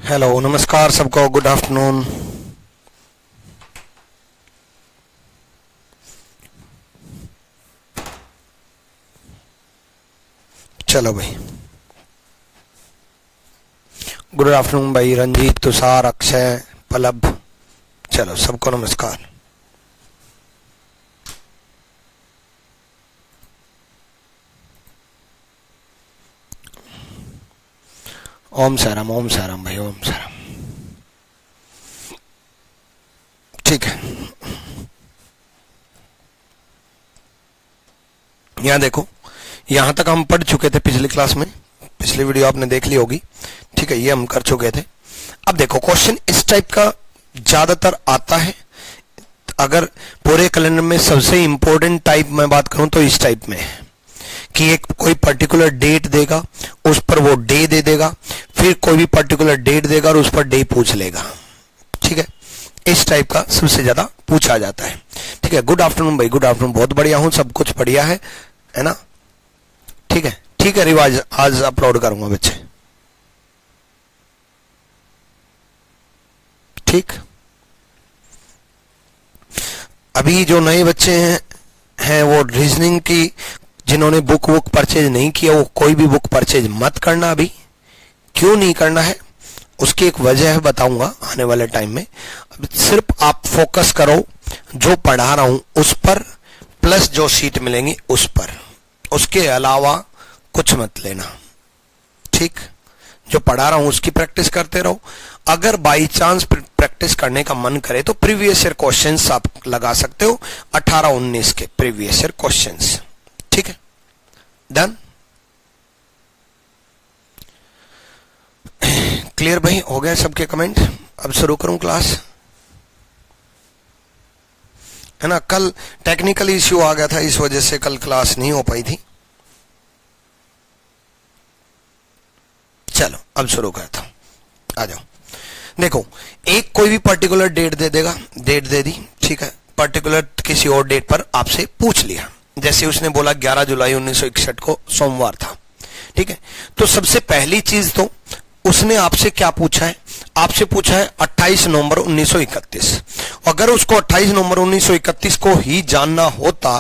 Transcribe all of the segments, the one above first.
Hello, नमस्कार सबको, good afternoon. चलो भाई, गुड आफ्टरनून भाई, रंजीत, तुषार, अक्षय, पल्लव, चलो सबको नमस्कार। ओम साराम, ओम साराम भाई, ओम साराम। ठीक है, यहां देखो, यहां तक हम पढ़ चुके थे पिछली क्लास में, पिछली वीडियो आपने देख ली होगी। ठीक है, ये हम कर चुके थे। अब देखो, क्वेश्चन इस टाइप का ज्यादातर आता है। अगर पूरे कैलेंडर में सबसे इंपॉर्टेंट टाइप मैं बात करूं तो इस टाइप में है कि एक कोई पर्टिकुलर डेट देगा, उस पर वो डे दे देगा, फिर कोई भी पर्टिकुलर डेट देगा और उस पर डे पूछ लेगा। ठीक है, इस टाइप का सबसे ज्यादा पूछा जाता है। ठीक है, गुड आफ्टरनून भाई, गुड आफ्टरनून, बहुत बढ़िया हूं, सब कुछ बढ़िया है ना? ठीक है, ठीक है, रिवाज आज अपलोड करूंगा बच्चे। ठीक, अभी जो नए बच्चे हैं वो रीजनिंग की, जिन्होंने बुक परचेज नहीं किया, वो कोई भी बुक परचेज मत करना। अभी क्यों नहीं करना है उसकी एक वजह है, बताऊंगा आने वाले टाइम में। अब सिर्फ आप फोकस करो जो पढ़ा रहा हूं उस पर, प्लस जो सीट मिलेंगी उस पर, उसके अलावा कुछ मत लेना। ठीक, जो पढ़ा रहा हूं उसकी प्रैक्टिस करते रहो। अगर बाई चांस प्रैक्टिस करने का मन करे तो प्रीवियस ईयर क्वेश्चंस आप लगा सकते हो, 18-19 के प्रीवियस ईयर क्वेश्चंस। ठीक है, डन, क्लियर भाई? हो गए सबके कमेंट? अब शुरू करूं क्लास, है ना? कल टेक्निकल इश्यू आ गया था, इस वजह से कल क्लास नहीं हो पाई थी। चलो अब शुरू करता हूं, आ जाओ। देखो, एक कोई भी पर्टिकुलर डेट दे देगा, डेट दे दी, ठीक है, पर्टिकुलर किसी और डेट पर आपसे पूछ लिया। जैसे उसने बोला 11 जुलाई 1961 को सोमवार था। ठीक है, तो सबसे पहली चीज तो उसने आपसे क्या पूछा है? आपसे पूछा है 28 नवंबर 1931। अगर उसको 28 नवंबर 1931 को ही जानना होता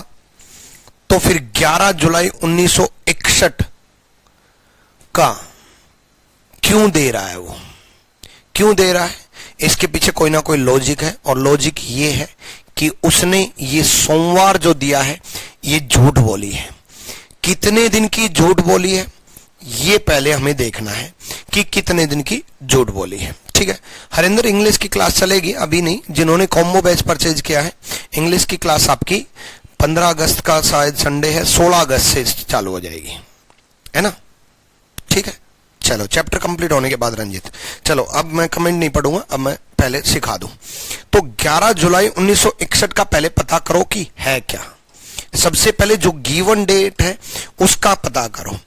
तो फिर 11 जुलाई 1961 का क्यों दे रहा है? वो क्यों दे रहा है? इसके पीछे कोई ना कोई लॉजिक है, और लॉजिक ये है कि उसने ये सोमवार जो दिया है ये झूठ बोली है। कितने दिन की झूठ बोली है ये पहले हमें देखना है कि कितने दिन की झूठ बोली है। ठीक है, हरिंदर इंग्लिश की क्लास चलेगी, अभी नहीं। जिन्होंने कॉम्बो बैच परचेज किया है, इंग्लिश की क्लास आपकी 15 अगस्त का शायद संडे है, 16 अगस्त से चालू हो जाएगी, है ना? ठीक है, चलो चैप्टर कंप्लीट होने के बाद रंजित, चलो अब मैं कमेंट नहीं पढ़ूंगा, अब मैं पहले सिखा दूं। तो 11 जुलाई 1961 का पहले पता करो कि है क्या। सबसे पहले जो गिवन डेट है उसका पता करो।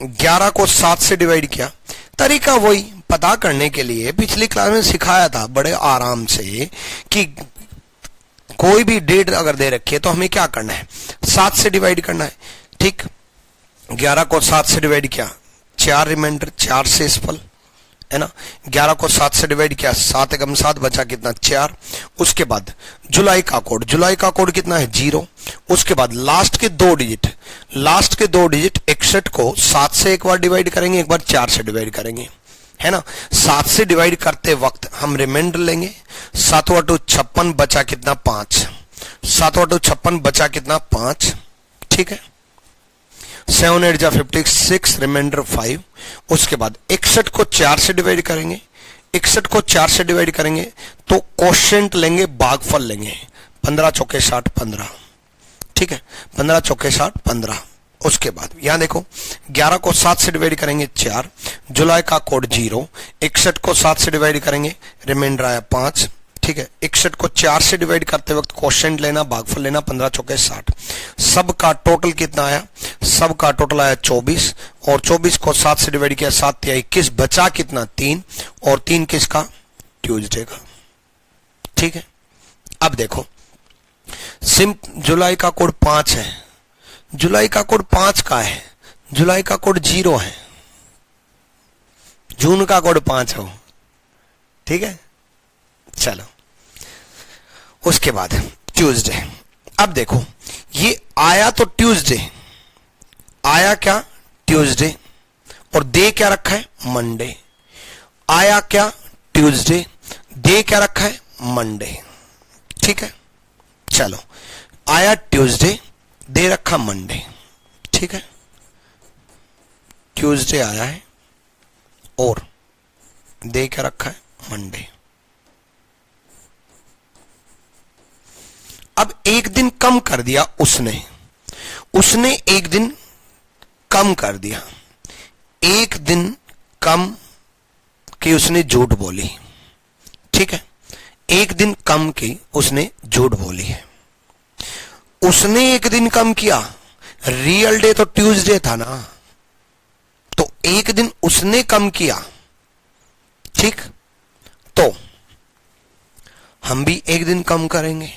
11 को 7 से डिवाइड किया, तरीका वही पता करने के लिए पिछली क्लास में सिखाया था बड़े आराम से कि कोई भी डेट अगर दे रखी है तो हमें क्या करना है, 7 से डिवाइड करना है। ठीक, 11 को 7 से डिवाइड किया, 4 रिमाइंडर, 4 शेषफल, है ना? 11 को 7 से डिवाइड किया, 7 एकम 7, बचा कितना? 4। उसके बाद जुलाई का कोड, जुलाई का कोड कितना है? 0। उसके बाद लास्ट के 2 डिजिट, लास्ट के 2 डिजिट 61 को 7 से एक बार डिवाइड करेंगे, एक बार 4 से डिवाइड करेंगे, है ना? 7 से डिवाइड करते वक्त हम रिमाइंडर लेंगे, 7×2 56, बचा कितना? 5। 7×2 56, बचा कितना? 5। ठीक है, 7×8 = 56, रिमाइंडर 5। उसके बाद 61 को 4 से डिवाइड करेंगे, 61 को 4 से डिवाइड करेंगे तो कोशेंट लेंगे, भागफल लेंगे, 15 चौके 60, 15। ठीक है, 15 चौके 60, 15। उसके बाद यहां देखो, 11 को 7 से डिवाइड करेंगे 4, जुलाई का कोड 0, 61 को 7 से डिवाइड करेंगे, रिमाइंडर आया 5। ठीक है, 61 को 4 से डिवाइड करते वक्त क्वोशिएंट लेना, भागफल लेना, 15 चौके 60। सब का टोटल कितना आया? सब का टोटल आया 24, और 24 को 7 से डिवाइड किया, 7 × 21, बचा कितना? 3, और 3 किसका? ट्यूसडे का। ठीक है, अब देखो, जुलाई का कोड 5 है, जुलाई का कोड 5 का है, जुलाई का कोड 0 है, जून का कोड 5 है, ठीक है, चलो उसके बाद ट्यूसडे। अब देखो ये आया तो ट्यूसडे, आया क्या ट्यूसडे, और दे क्या रखा है मंडे। आया क्या ट्यूसडे, दे क्या रखा है मंडे। ठीक है, चलो आया ट्यूसडे, दे रखा मंडे। ठीक है, ट्यूसडे आया है और दे क्या रखा है मंडे। अब एक दिन कम कर दिया उसने एक दिन कम कर दिया, एक दिन कम की उसने झूठ बोली। ठीक है, एक दिन कम की उसने झूठ बोली है। उसने एक दिन कम किया, रियल डे तो ट्यूसडे था ना, तो एक दिन उसने कम किया। ठीक, तो हम भी एक दिन कम करेंगे,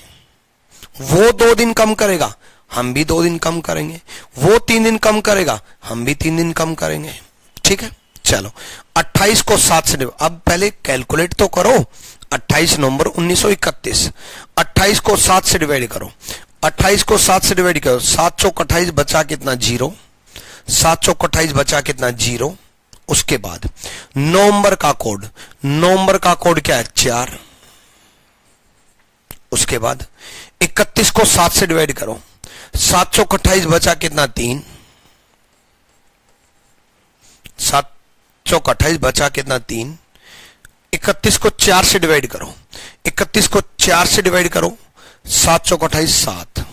वो 2 दिन कम करेगा, हम भी 2 दिन कम करेंगे, वो 3 दिन कम करेगा, हम भी 3 दिन कम करेंगे। ठीक है, चलो 28 को 7 से अब पहले कैलकुलेट तो करो। 28 नवंबर 1931, 28 को 7 से डिवाइड करो, 28 को 7 से डिवाइड करो, 7 चौक 28 बचा कितना 0, 7 चौक 28 बचा कितना 0। उसके बाद नवंबर का कोड, नवंबर का कोड क्या है 4। उसके बाद 31 को 7 से डिवाइड करो, 7 चौक 28 बचा कितना 3, 7 चौक 28 बचा कितना 3। 31 को 4 से डिवाइड करो, 31 को 4 से डिवाइड करो, 7 चौक 28 7,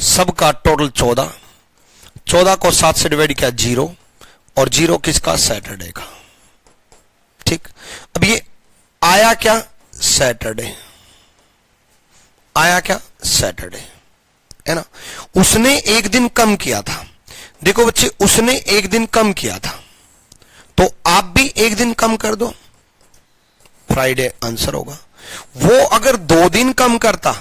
सबका टोटल 14, 14 को 7 से डिवाइड किया 0, और 0 किसका सैटरडे का। ठीक, अब ये आया क्या सैटरडे, आया क्या सैटरडे है ना। उसने एक दिन कम किया था, देखो बच्चे उसने एक दिन कम किया था, तो आप भी एक दिन कम कर दो, फ्राइडे आंसर होगा। वो अगर 2 दिन कम करता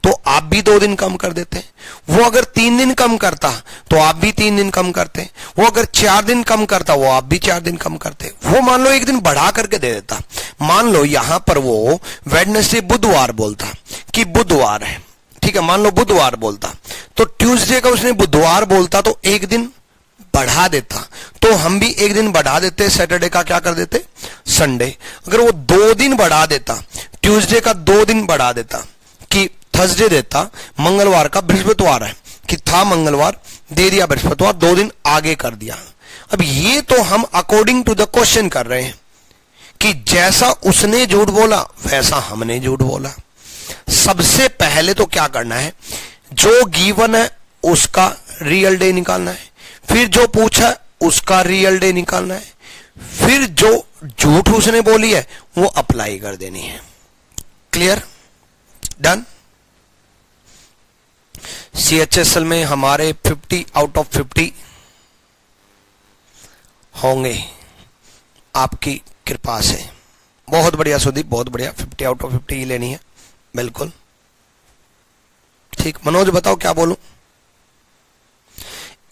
तो आप भी 2 दिन कम कर देते, वो अगर 3 दिन कम करता तो आप भी 3 दिन कम करते, वो अगर 4 दिन कम करता वो आप भी 4 दिन कम करते, वो मान लो एक दिन बढ़ा करके दे देता। मान लो यहां पर वो वेडनेसडे बुधवार बोलता कि बुधवार है, ठीक है, मान लो बुधवार बोलता, तो ट्यूसडे का उसने बुधवार बोलता तो एक दिन बढ़ा देता, तो हम भी एक दिन बढ़ा देते, सैटरडे का क्या कर देते संडे। अगर वो 2 दिन बढ़ा देता, ट्यूसडे का 2 दिन बढ़ा देता कि थर्सडे देता, मंगलवार का बृहस्पतिवार है कि था मंगलवार, दे दिया बृहस्पतिवार, 2 दिन आगे कर दिया। अब ये तो हम अकॉर्डिंग टू द क्वेश्चन कर रहे हैं कि जैसा उसने झूठ बोला वैसा हमने झूठ बोला। सबसे पहले तो क्या करना है, जो गिवन है उसका रियल डे निकालना है, फिर जो पूछा उसका रियल डे निकालना है, फिर जो झूठ उसने बोली है वो अप्लाई कर देनी है। Clear, done. CHSL में हमारे 50 आउट ऑफ 50 होंगे आपकी कृपा से। बहुत बढ़िया सुदीप, बहुत बढ़िया, 50 आउट ऑफ 50 ही लेनी है, बिल्कुल ठीक। मनोज बताओ क्या बोलूं।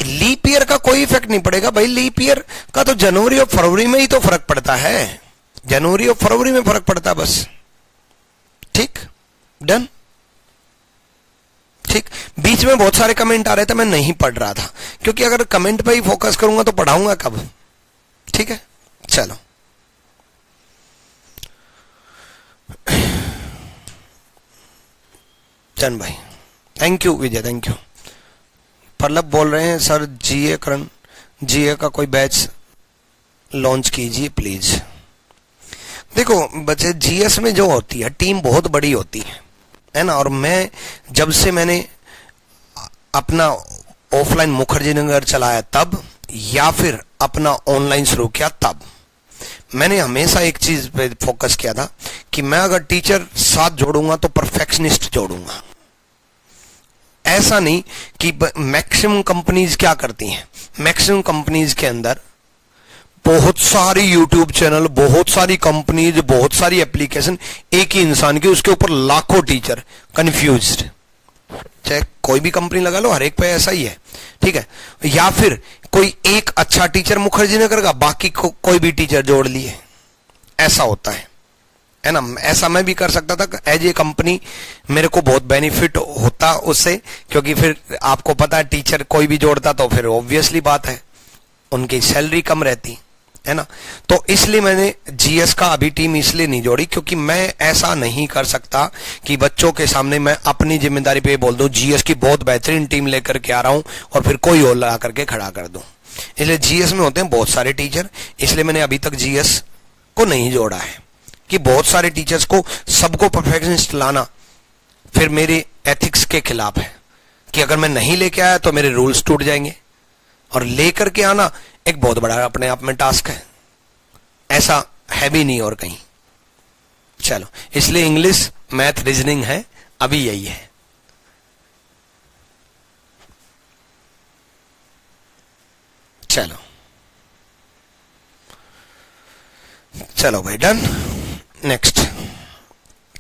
लीप ईयर का कोई इफेक्ट नहीं पड़ेगा भाई, लीप ईयर का तो जनवरी और फरवरी में ही तो फर्क पड़ता है, जनवरी और फरवरी में फर्क पड़ता है बस। ठीक, डन। ठीक, बीच में बहुत सारे कमेंट आ रहे थे, मैं नहीं पढ़ रहा था क्योंकि अगर कमेंट पे ही फोकस करूंगा तो पढ़ाऊंगा कब। ठीक है, चलो चन भाई, thank you Vijay, thank you. Pallav बोल रहे हैं सर जीए करण, जीए का कोई बैच लॉन्च कीजिए प्लीज। देखो बच्चे, जीएस में जो होती है टीम बहुत बड़ी होती है ना, और मैं जब से मैंने अपना ऑफलाइन मुखर्जी नगर चलाया तब, या फिर अपना ऑनलाइन शुरू किया तब, मैंने हमेशा एक चीज पे फोकस किया था कि मैं अगर टीचर साथ जोड़ूंगा तो परफेक्शनिस्ट जोड़ूंगा। ऐसा नहीं कि मैक्सिमम कंपनीज क्या करती हैं, मैक्सिमम कंपनीज के अंदर बहुत सारी यूट्यूब चैनल, बहुत सारी कंपनीज, बहुत सारी एप्लीकेशन, एक ही इंसान की, उसके ऊपर लाखों टीचर कंफ्यूज्ड। चाहे कोई भी कंपनी लगा लो, हर एक पे ऐसा ही है, ठीक है। या फिर कोई एक अच्छा टीचर मुखर्जी नगर का, बाकी कोई भी टीचर जोड़ लिए, ऐसा होता है ना। ऐसा मैं भी कर सकता था एज ए कंपनी, मेरे को बहुत बेनिफिट होता उससे, क्योंकि फिर आपको पता है टीचर कोई भी जोड़ता तो फिर ऑब्वियसली बात है उनकी सैलरी कम रहती है ना। तो इसलिए मैंने जीएस का अभी टीम इसलिए नहीं जोड़ी, क्योंकि मैं ऐसा नहीं कर सकता कि बच्चों के सामने मैं अपनी जिम्मेदारी पे बोल दूं जीएस की बहुत बेहतरीन टीम लेकर के आ रहा हूं और फिर कोई और ला करके खड़ा कर दूं। इसलिए जीएस में होते हैं बहुत सारे टीचर, इसलिए मैंने अभी तक जीएस को नहीं जोड़ा है कि बहुत सारे टीचर्स को सबको परफेक्शनिस्ट लाना फिर मेरे एथिक्स के खिलाफ है कि अगर मैं नहीं लेके आया तो मेरे रूल्स टूट जाएंगे, और लेकर के आना एक बहुत बड़ा अपने आप में टास्क है, ऐसा है भी नहीं और कहीं। चलो, इसलिए इंग्लिश, मैथ, रीजनिंग है अभी यही है। चलो चलो भाई, डन। नेक्स्ट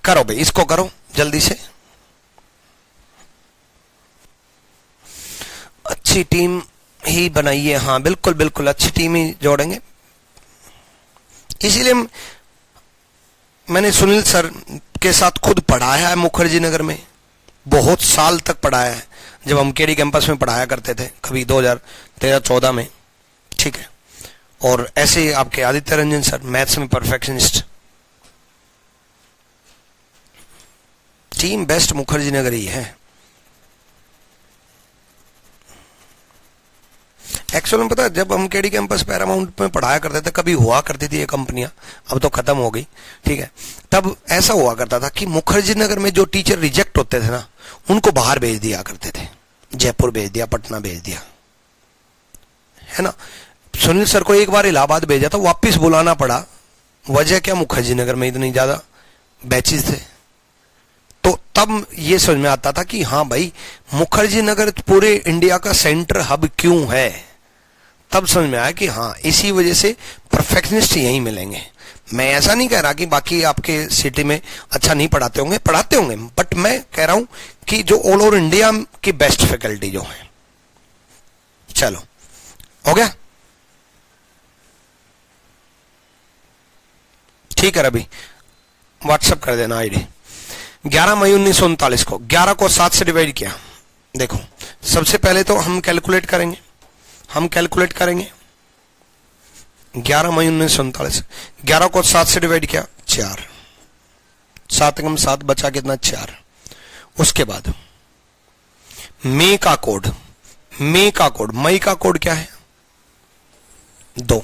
करो भाई, इसको करो जल्दी से। अच्छी टीम ही बनाइए। हाँ बिल्कुल बिल्कुल, अच्छी टीम ही जोड़ेंगे। इसीलिए मैंने सुनील सर के साथ खुद पढ़ाया है मुखर्जी नगर में, बहुत साल तक पढ़ाया है, जब हम केडी कैंपस में पढ़ाया करते थे कभी 2013-14 में, ठीक है। और ऐसे ही आपके आदित्य रंजन सर, मैथ्स में perfectionist. Team best Mukherjee Nagar ही है। एक्चुअल में पता है, जब हम केडी कैंपस पैरामाउंट में पढ़ाया करते थे, कभी हुआ करती थी ये कंपनियां, अब तो खत्म हो गई, ठीक है। तब ऐसा हुआ करता था कि मुखर्जी नगर में जो टीचर रिजेक्ट होते थे ना, उनको बाहर भेज दिया करते थे, जयपुर भेज दिया, पटना भेज दिया, है ना। सुनील सर को एक बार इलाहाबाद भेजा था, वापिस बुलाना पड़ा। वजह क्या, मुखर्जी नगर में इतनी ज्यादा बैचेस थे। तो तब ये समझ में आता था कि हाँ भाई, मुखर्जी नगर पूरे इंडिया का सेंटर हब क्यों है। तब समझ में आया कि हाँ, इसी वजह से परफेक्शनिस्ट यहीं मिलेंगे। मैं ऐसा नहीं कह रहा कि बाकी आपके सिटी में अच्छा नहीं पढ़ाते होंगे, बट मैं कह रहा हूं कि जो ऑल ओवर इंडिया की बेस्ट फैकल्टी जो है। चलो, हो गया, ठीक है। रवि, व्हाट्सएप कर देना आईडी। 11 मई 1939 को 11 को 7 से डिवाइड किया। देखो, सबसे पहले तो हम कैलकुलेट करेंगे 11 मई 1939, 11 को 7 से डिवाइड किया 4, 7 कम 7 बचा कितना 4। उसके बाद मई का कोड, मई का कोड क्या है 2।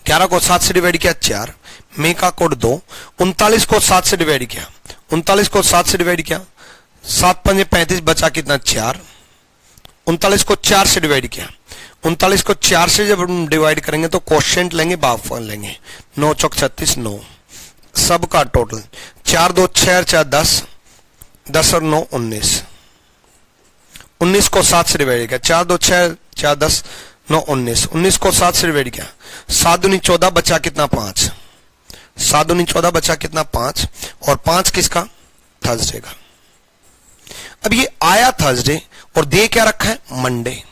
11 को 7 से डिवाइड किया 4, मई का कोड 2। 39 को 7 से डिवाइड किया, 7 पंजे 35 बचा कितना 4। 39 को 4 से डिवाइड किया, 39 को 4 से जब हम डिवाइड करेंगे तो क्वोशिएंट लेंगे, भागफल लेंगे। 9 चौक 36, 9 सबका टोटल 4 2 6 4 10, 10 और 9 19। 19 को 7 से डिवाइड किया, 4 2 6 4 10 9 19। 19 को 7 से डिवाइड किया, 7 दूनी 14 बचा कितना 5, 7 दूनी 14 बचा कितना 5, और 5 किसका, थर्सडे का। अब ये आया थर्सडे और दे क्या रखा है, मंडे।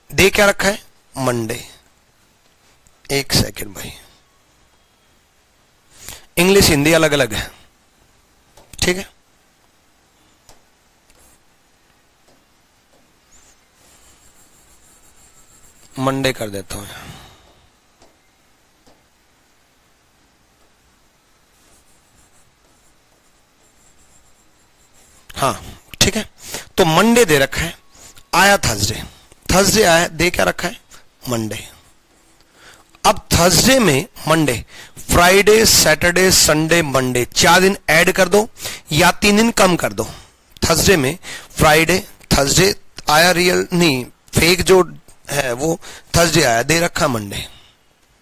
दे क्या रखा है, मंडे। एक सेकंड भाई, इंग्लिश हिंदी अलग अलग है, ठीक है। मंडे कर देता हूं। हाँ ठीक है, तो मंडे दे रखा है, आया थर्सडे, थर्सडे आया, दे क्या रखा है, मंडे। अब थर्सडे में Monday, Friday Saturday Sunday Monday, 4 दिन ऐड कर दो या 3 दिन कम कर दो। थर्सडे में फ्राइडे, थर्सडे आया रियल नहीं, फेक जो है वो थर्सडे आया, दे रखा मंडे,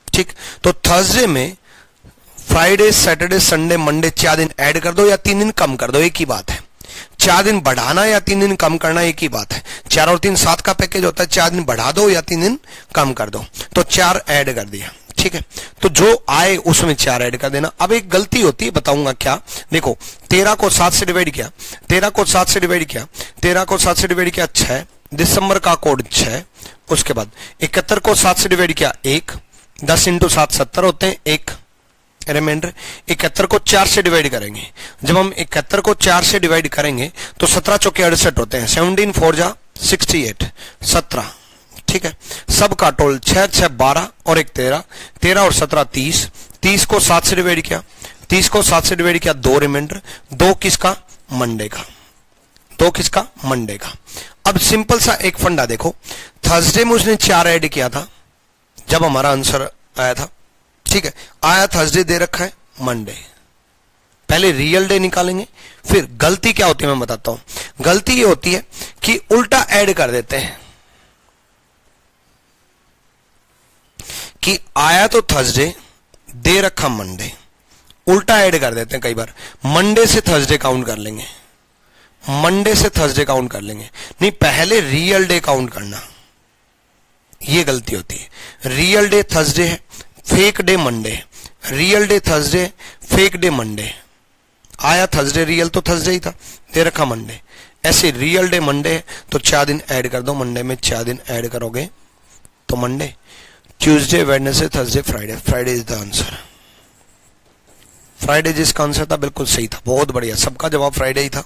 ठीक। तो थर्सडे में फ्राइडे सैटरडे संडे मंडे 4 दिन ऐड कर दो या 3 दिन कम कर दो, एक ही बात है। 4 दिन बढ़ाना या 3 दिन कम करना एक ही बात है। 4 और 3 7 का पैकेज होता है, 4 दिन बढ़ा दो या 3 दिन कम कर दो। तो 4 ऐड कर दिया, ठीक है। तो जो आए उसमें 4 ऐड कर देना। अब एक गलती होती है, बताऊंगा क्या। देखो, 13 को 7 से डिवाइड किया, 13 को 7 से डिवाइड किया, 13 को 7 से डिवाइड किया 6, दिसंबर का कोड 6। उसके बाद 71 को 7 से डिवाइड किया 1, 10 इंटू 7 70 होते हैं, एक रिमाइंडर। 71 को 4 से डिवाइड करेंगे, जब हम 71 को 4 से डिवाइड करेंगे तो 17 चौके 68 होते हैं, 17 4 जा 68, 17, ठीक है। सब का टोल 6 6 12 और 1 13, 13 और 17 30, 30 को 7 से डिवाइड किया, 30 को 7 से डिवाइड किया, 2 रिमाइंडर, 2 किसका, मंडे का, 2 किसका, मंडे का। अब सिंपल सा एक फंडा देखो, थर्सडे में उसने 4 ऐड किया था जब हमारा आंसर आया था, ठीक है। आया थर्सडे, दे रखा है मंडे। पहले रियल डे निकालेंगे, फिर गलती क्या होती है मैं बताता हूं। गलती ये होती है कि उल्टा ऐड कर देते हैं, कि आया तो थर्सडे, दे रखा मंडे, उल्टा ऐड कर देते हैं कई बार। मंडे से थर्सडे काउंट कर लेंगे, मंडे से थर्सडे काउंट कर लेंगे, नहीं पहले रियल डे काउंट करना, ये गलती होती है। रियल डे थर्सडे है, फेक डे मंडे है, real day Thursday, fake day Monday. आया थर्सडे, रियल तो थर्सडे ही था, दे रखा मंडे। ऐसे रियल डे मंडे है तो 4 दिन ऐड कर दो, मंडे में 4 दिन ऐड करोगे तो Monday, Tuesday, Wednesday, Thursday, Friday. Friday is the answer. Friday जिसका आंसर था बिल्कुल सही था, बहुत बढ़िया, सबका जवाब फ्राइडे ही था,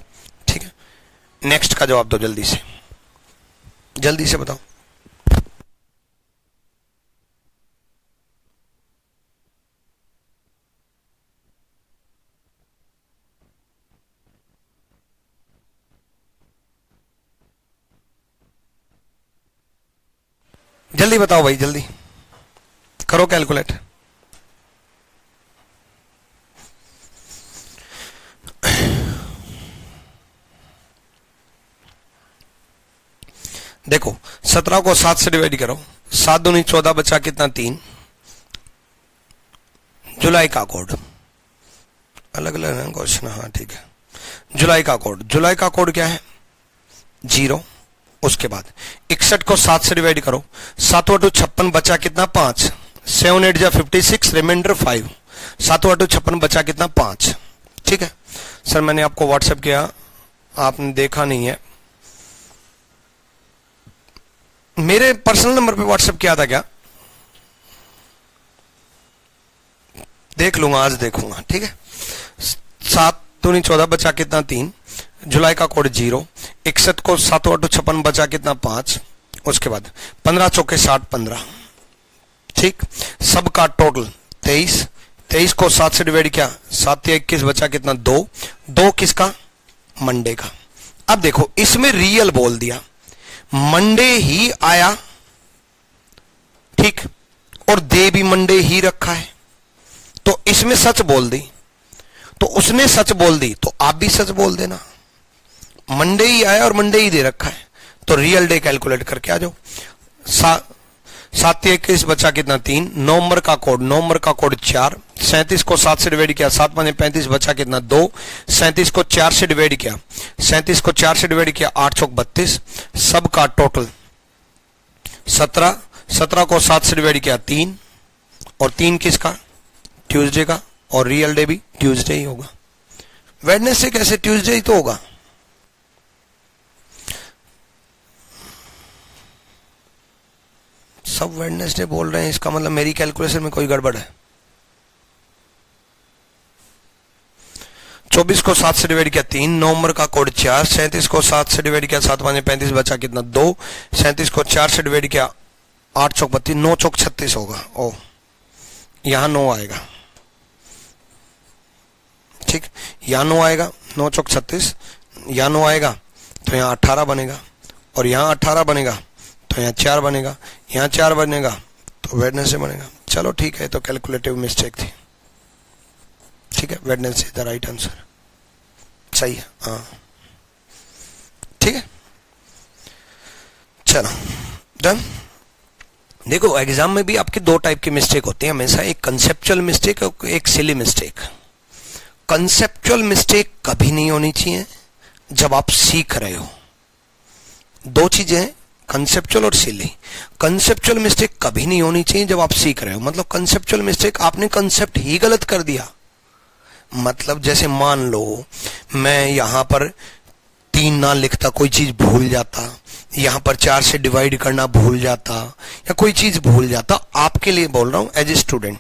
ठीक है। नेक्स्ट का जवाब दो जल्दी से, जल्दी से बताओ। जल्दी बताओ भाई, जल्दी करो कैलकुलेट। देखो 17 को 7 से डिवाइड करो, 7 दूनी 14, बचा कितना 3। जुलाई का कोड अलग अलग है क्वेश्चन, हाँ ठीक है। जुलाई का कोड, जुलाई का कोड क्या है, 0। उसके बाद 61 को 7 से डिवाइड करो, 7 × 56 बचा कितना 5, 7 8 जा 56, रिमाइंडर 5, 7 × 56 बचा कितना 5, ठीक है। सर मैंने आपको व्हाट्सएप किया, आपने देखा नहीं है, मेरे पर्सनल नंबर पे व्हाट्सएप किया था क्या, देख लूंगा, आज देखूंगा, ठीक है। 7 दूनी 14 बचा कितना 3, जुलाई का कोड 0, 61 को 7 × 56 बचा कितना 5, उसके बाद 15 चौके 60 15, ठीक। सबका टोटल 23, 23 को 7 से डिवाइड किया, 7 या 21 बचा कितना 2, 2 किसका, मंडे का। अब देखो इसमें रियल बोल दिया, मंडे ही आया, ठीक, और दे भी मंडे ही रखा है, तो इसमें सच बोल दी, तो उसने सच बोल दी तो आप भी सच बोल देना, मंडे ही आया और मंडे ही दे रखा है, तो रियल डे कैलकुलेट करके आ जाओ। 7 21 बचा कितना 3, नवंबर का कोड, नवंबर का कोड 4, 37 को 7 से डिवाइड किया, 7 × 35 बचा कितना 2, 37 को 4 से डिवाइड किया, 37 को 4 से डिवाइड किया, 8 चौक 32, सबका टोटल 17, 17 को 7 से डिवाइड किया 3, और 3 किसका, ट्यूसडे का, और रियल डे भी ट्यूसडे ही होगा। वेडनेसडे कैसे, ट्यूसडे ही तो होगा। सब वेडनेसडे बोल रहे हैं, इसका मतलब मेरी कैलकुलेशन में कोई गड़बड़ है। 24 को 7 से डिवाइड किया 3, नवंबर का कोड 4, 37 को 7 से डिवाइड किया, 7 × 35 बचा कितना 2, 37 को 4 से डिवाइड किया, 8 चौक 32, 9 चौक 36 होगा। ओ यहां 9 आएगा, ठीक, यहां 9 आएगा, 9 चौक 36, यहां 9 आएगा तो यहां 18 बनेगा, और यहां 18 बनेगा तो यहां 4 बनेगा, यहां 4 बनेगा तो वेडनेसडे बनेगा। चलो ठीक है, तो कैलकुलेटिव मिस्टेक थी, ठीक है, वेडनेसडे द राइट आंसर, सही है, हाँ ठीक है। चलो डन। देखो एग्जाम में भी आपके 2 टाइप की मिस्टेक होती है हमेशा, एक कंसेप्चुअल मिस्टेक और एक सिली मिस्टेक। कंसेप्चुअल मिस्टेक कभी नहीं होनी चाहिए जब आप सीख रहे हो, 2 चीजें हैं, कंसेप्चुअल और सिली। कंसेप्चुअल मिस्टेक कभी नहीं होनी चाहिए जब आप सीख रहे हो, मतलब कंसेप्चुअल मिस्टेक आपने कंसेप्ट ही गलत कर दिया। मतलब जैसे मान लो मैं यहां पर 3 ना लिखता, कोई चीज भूल जाता, यहां पर 4 से डिवाइड करना भूल जाता, या कोई चीज भूल जाता, आपके लिए बोल रहा हूं एज ए स्टूडेंट,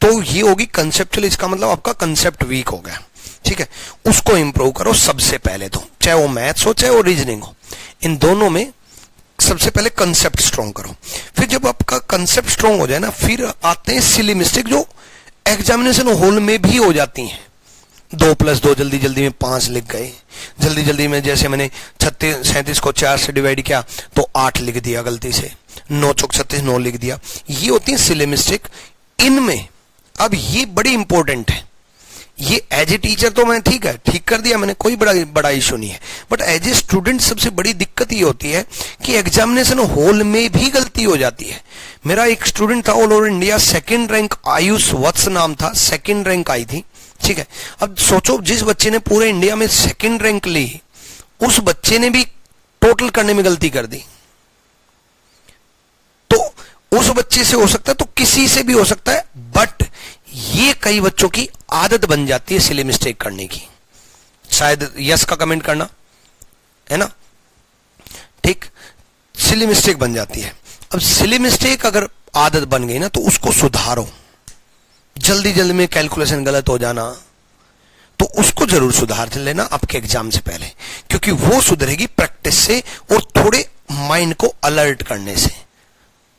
तो ये होगी कंसेप्चुअल। इसका मतलब आपका कंसेप्ट वीक हो गया, ठीक है। उसको इंप्रूव करो सबसे पहले, तो चाहे वो मैथ्स हो चाहे वो रीजनिंग हो, इन दोनों में सबसे पहले कंसेप्ट स्ट्रॉन्ग करो। फिर जब आपका कंसेप्ट स्ट्रॉन्ग हो जाए ना, फिर आते हैं सिली मिस्टेक जो एग्जामिनेशन हॉल में भी हो जाती हैं। 2+2 जल्दी जल्दी में 5 लिख गए, जल्दी जल्दी में जैसे मैंने 37 को 4 से डिवाइड किया तो 8 लिख दिया गलती से, 9 चौक 36 9 लिख दिया। ये होती है सिली मिस्टेक। इनमें अब ये बड़ी इंपॉर्टेंट है, ये एज ए टीचर तो मैं ठीक है, ठीक कर दिया मैंने, कोई बड़ा इशू नहीं है, बट एज ए स्टूडेंट सबसे बड़ी दिक्कत ये होती है कि एग्जामिनेशन हॉल में भी गलती हो जाती है। मेरा एक स्टूडेंट था all over India, 2nd rank, Ayush Vats नाम था, 2nd रैंक आई थी, ठीक है। अब सोचो, जिस बच्चे ने पूरे इंडिया में 2nd रैंक ली, उस बच्चे ने भी टोटल करने में गलती कर दी। तो उस बच्चे से हो सकता है, तो किसी से भी हो सकता है, बट ये कई बच्चों की आदत बन जाती है सिली मिस्टेक करने की। शायद यस का कमेंट करना है ना, ठीक, सिली मिस्टेक बन जाती है। अब सिली मिस्टेक अगर आदत बन गई ना, तो उसको सुधारो। जल्दी जल्दी में कैलकुलेशन गलत हो जाना, तो उसको जरूर सुधार लेना आपके एग्जाम से पहले, क्योंकि वो सुधरेगी प्रैक्टिस से और थोड़े माइंड को अलर्ट करने से,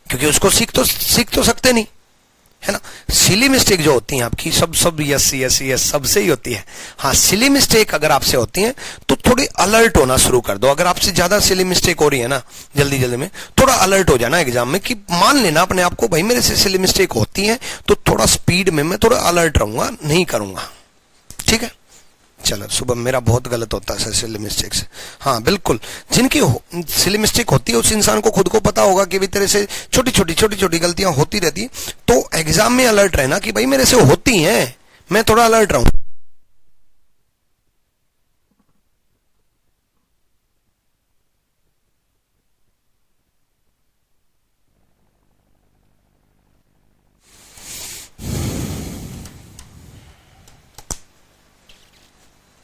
क्योंकि उसको सीख तो सकते नहीं, है ना। सिली मिस्टेक जो होती है आपकी, सब यस यस यस सबसे ही होती है। हाँ, सिली मिस्टेक अगर आपसे होती है तो थोड़ी अलर्ट होना शुरू कर दो। अगर आपसे ज्यादा सिली मिस्टेक हो रही है ना, जल्दी जल्दी में थोड़ा अलर्ट हो जाना एग्जाम में, कि मान लेना अपने आप को, भाई मेरे से सिली मिस्टेक होती है, तो थोड़ा स्पीड में मैं थोड़ा अलर्ट रहूंगा, नहीं करूंगा, ठीक है। चलो, सुबह मेरा बहुत गलत होता है सिली मिस्टेक से। हाँ बिल्कुल, जिनकी सिली मिस्टेक होती है उस इंसान को खुद को पता होगा कि भाई तेरे से छोटी छोटी गलतियां होती रहती है, तो एग्जाम में अलर्ट रहना कि भाई मेरे से होती हैं, मैं थोड़ा अलर्ट रहूं।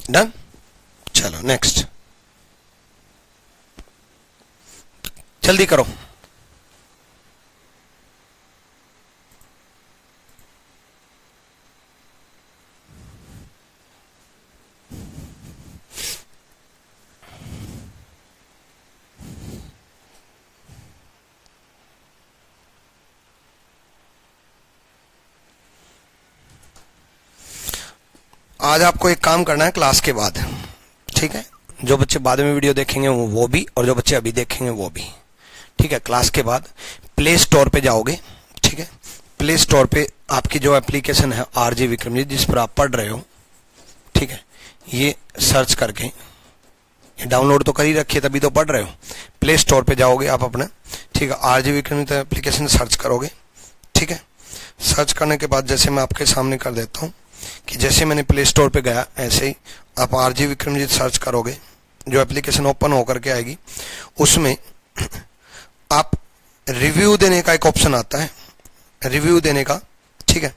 डन, चलो नेक्स्ट, जल्दी करो। आज आपको एक काम करना है क्लास के बाद, ठीक है। जो बच्चे बाद में वीडियो देखेंगे वो भी, और जो बच्चे अभी देखेंगे वो भी, ठीक है। क्लास के बाद प्ले स्टोर पे जाओगे, ठीक है। प्ले स्टोर पे आपकी जो एप्लीकेशन है आरजे विक्रमजीत, जिस पर आप पढ़ रहे हो, ठीक है, ये सर्च करके, ये डाउनलोड तो कर ही रखिए तभी तो पढ़ रहे हो। प्ले स्टोर पे जाओगे आप अपना, ठीक है, आरजे विक्रमजीत एप्लीकेशन सर्च करोगे, ठीक है। सर्च करने के बाद जैसे मैं आपके सामने कर देता हूँ कि जैसे मैंने प्ले स्टोर पे गया, ऐसे ही आप आरजे विक्रमजीत सर्च करोगे, जो एप्लीकेशन ओपन होकर के आएगी, उसमें आप रिव्यू देने का एक ऑप्शन आता है, रिव्यू देने का, ठीक है।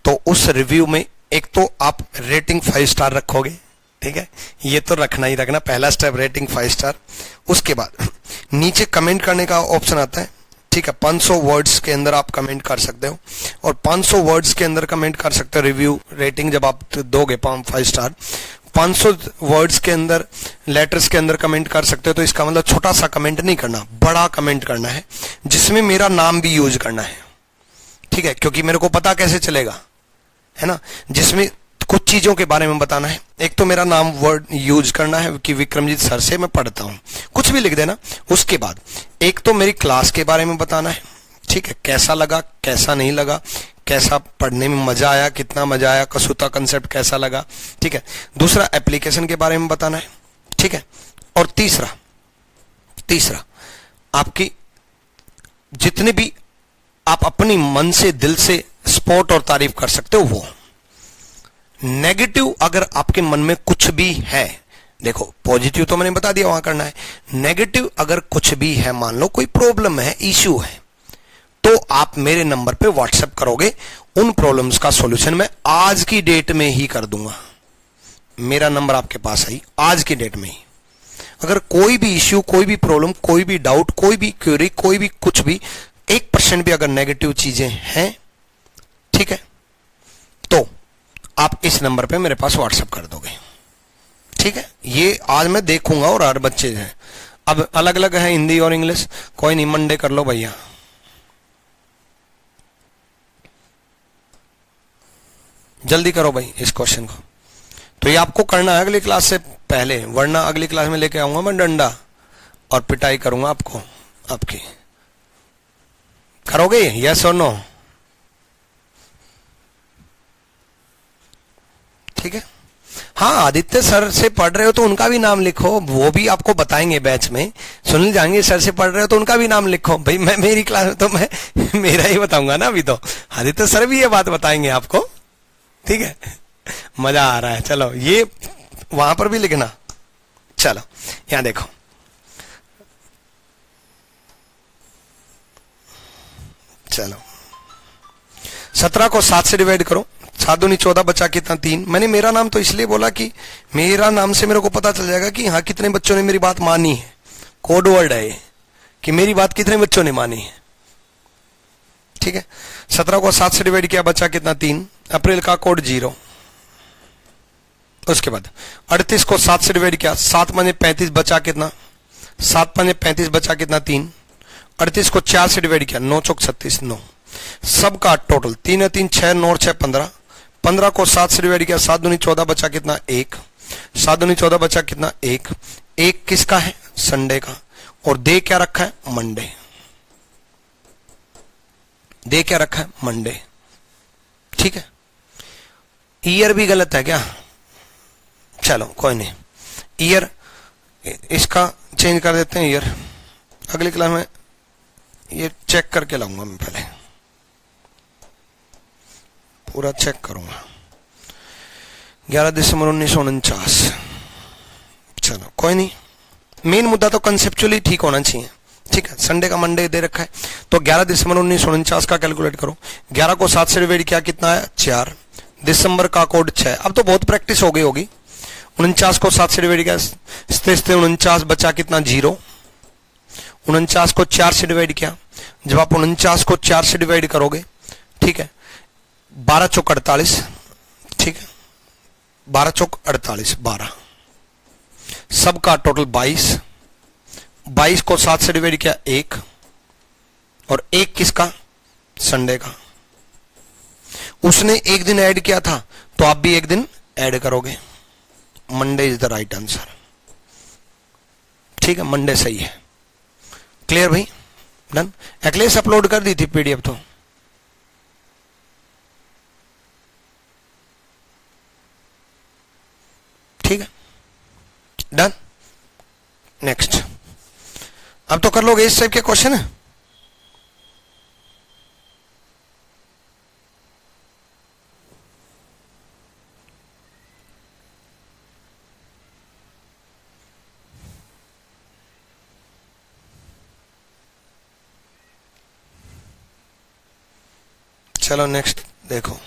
तो उस रिव्यू में एक तो आप रेटिंग 5 स्टार रखोगे, ठीक है, ये तो रखना ही रखना, पहला स्टेप रेटिंग 5 स्टार। उसके बाद नीचे कमेंट करने का ऑप्शन आता है, ठीक है। 500 वर्ड्स के अंदर आप कमेंट कर सकते हो, और 500 वर्ड्स के अंदर कमेंट कर सकते हो। रिव्यू रेटिंग जब आप दोगे 5 स्टार, 500 वर्ड्स के अंदर, लेटर्स के अंदर कमेंट कर सकते हो। तो इसका मतलब छोटा सा कमेंट नहीं करना, बड़ा कमेंट करना है, जिसमें मेरा नाम भी यूज करना है, ठीक है, क्योंकि मेरे को पता कैसे चलेगा, है ना, जिसमें कुछ चीजों के बारे में बताना है। एक तो मेरा नाम वर्ड यूज करना है कि विक्रमजीत सर से मैं पढ़ता हूं, कुछ भी लिख देना। उसके बाद एक तो मेरी क्लास के बारे में बताना है, ठीक है, कैसा लगा कैसा नहीं लगा, कैसा पढ़ने में मजा आया, कितना मजा आया, कसूता कंसेप्ट कैसा लगा, ठीक है। दूसरा एप्लीकेशन के बारे में बताना है, ठीक है। और तीसरा आपकी जितने भी आप अपनी मन से दिल से सपोर्ट और तारीफ कर सकते हो वो। नेगेटिव अगर आपके मन में कुछ भी है, देखो पॉजिटिव तो मैंने बता दिया वहां करना है, नेगेटिव अगर कुछ भी है, मान लो कोई प्रॉब्लम है, इश्यू है, तो आप मेरे नंबर पे व्हाट्सएप करोगे, उन प्रॉब्लम्स का सॉल्यूशन मैं आज की डेट में ही कर दूंगा। मेरा नंबर आपके पास है आज की डेट में ही, अगर कोई भी इश्यू, कोई भी प्रॉब्लम, कोई भी डाउट, कोई भी क्वेरी, कोई भी कुछ भी 1% भी अगर नेगेटिव चीजें हैं, ठीक है, तो आप इस नंबर पे मेरे पास व्हाट्सएप कर दोगे, ठीक है। ये आज मैं देखूंगा और हर बच्चे हैं, अब अलग अलग है हिंदी और इंग्लिश, कोई नहीं, मंडे कर लो भैया। जल्दी करो भाई इस क्वेश्चन को। तो ये आपको करना है अगली क्लास से पहले, वरना अगली क्लास में लेके आऊंगा मैं डंडा और पिटाई करूंगा आपको, आपकी। करोगे यस और नो? ठीक है। हाँ, आदित्य सर से पढ़ रहे हो तो उनका भी नाम लिखो, वो भी आपको बताएंगे बैच में। सुनील जाएंगे सर से पढ़ रहे हो तो उनका भी नाम लिखो भाई। मैं मेरी क्लास में तो मैं मेरा ही बताऊंगा ना अभी, तो आदित्य सर भी ये बात बताएंगे आपको, ठीक है। मजा आ रहा है। चलो ये वहां पर भी लिखना। चलो यहां देखो, चलो 17 को 7 से डिवाइड करो, 7 दूनी 14 बचा कितना 3। मैंने मेरा नाम तो इसलिए बोला कि मेरा नाम से मेरे को पता चल जाएगा कि हाँ कितने बच्चों ने मेरी बात मानी है। कोड वर्ड है ये कि मेरी बात कितने बच्चों ने मानी है, ठीक है। 17 को 7 से डिवाइड किया, बचा कितना 3। अप्रैल का कोड 0। उसके बाद 38 को 7 से डिवाइड किया, 7 माने 35, बचा कितना 7 माने 35, बचा कितना 3। 38 को 4 से डिवाइड किया, 9 चौक 36, 9। सबका टोटल 3 है 3, 6 9 6 15। 15 को 7 से डिवाइड किया, 7 दूनी 14, बचा कितना 1। 7 दूनी 14, बचा कितना 1। 1 किसका है? संडे का। और दे क्या रखा है? मंडे। दे क्या रखा है? मंडे, ठीक है। ईयर भी गलत है क्या? चलो कोई नहीं, ईयर इसका चेंज कर देते हैं। ईयर अगली क्लास में ये चेक करके लाऊंगा मैं, पहले पूरा चेक करूंगा। 11 दिसंबर 1949। चलो कोई नहीं, मेन मुद्दा तो कंसेप्चुअली ठीक होना चाहिए, ठीक है। संडे का मंडे दे रखा है, तो 11 दिसंबर 1949 का कैलकुलेट करो। 11 को 7 से डिवाइड किया, कितना है 4। दिसंबर का कोड 6। अब तो बहुत प्रैक्टिस हो गई होगी। 49 को 7 से डिवाइड किया, 49, बचा कितना 0। 49 को 4 से डिवाइड किया, जब आप 49 को 4 से डिवाइड करोगे, ठीक है, 12 चौक 48, ठीक है, 12 चौक 48, 12। सबका टोटल 22। 22 को 7 से डिवाइड किया 1, और 1 किसका? संडे का। उसने एक दिन ऐड किया था तो आप भी एक दिन ऐड करोगे। Monday is the right answer, ठीक है, मंडे सही है। क्लियर भाई? डन। एक्लेस अपलोड कर दी थी पीडीएफ तो। ठीक है, डन। नेक्स्ट, अब तो कर लोगे इस टाइप के क्वेश्चन है। चलो नेक्स्ट देखो,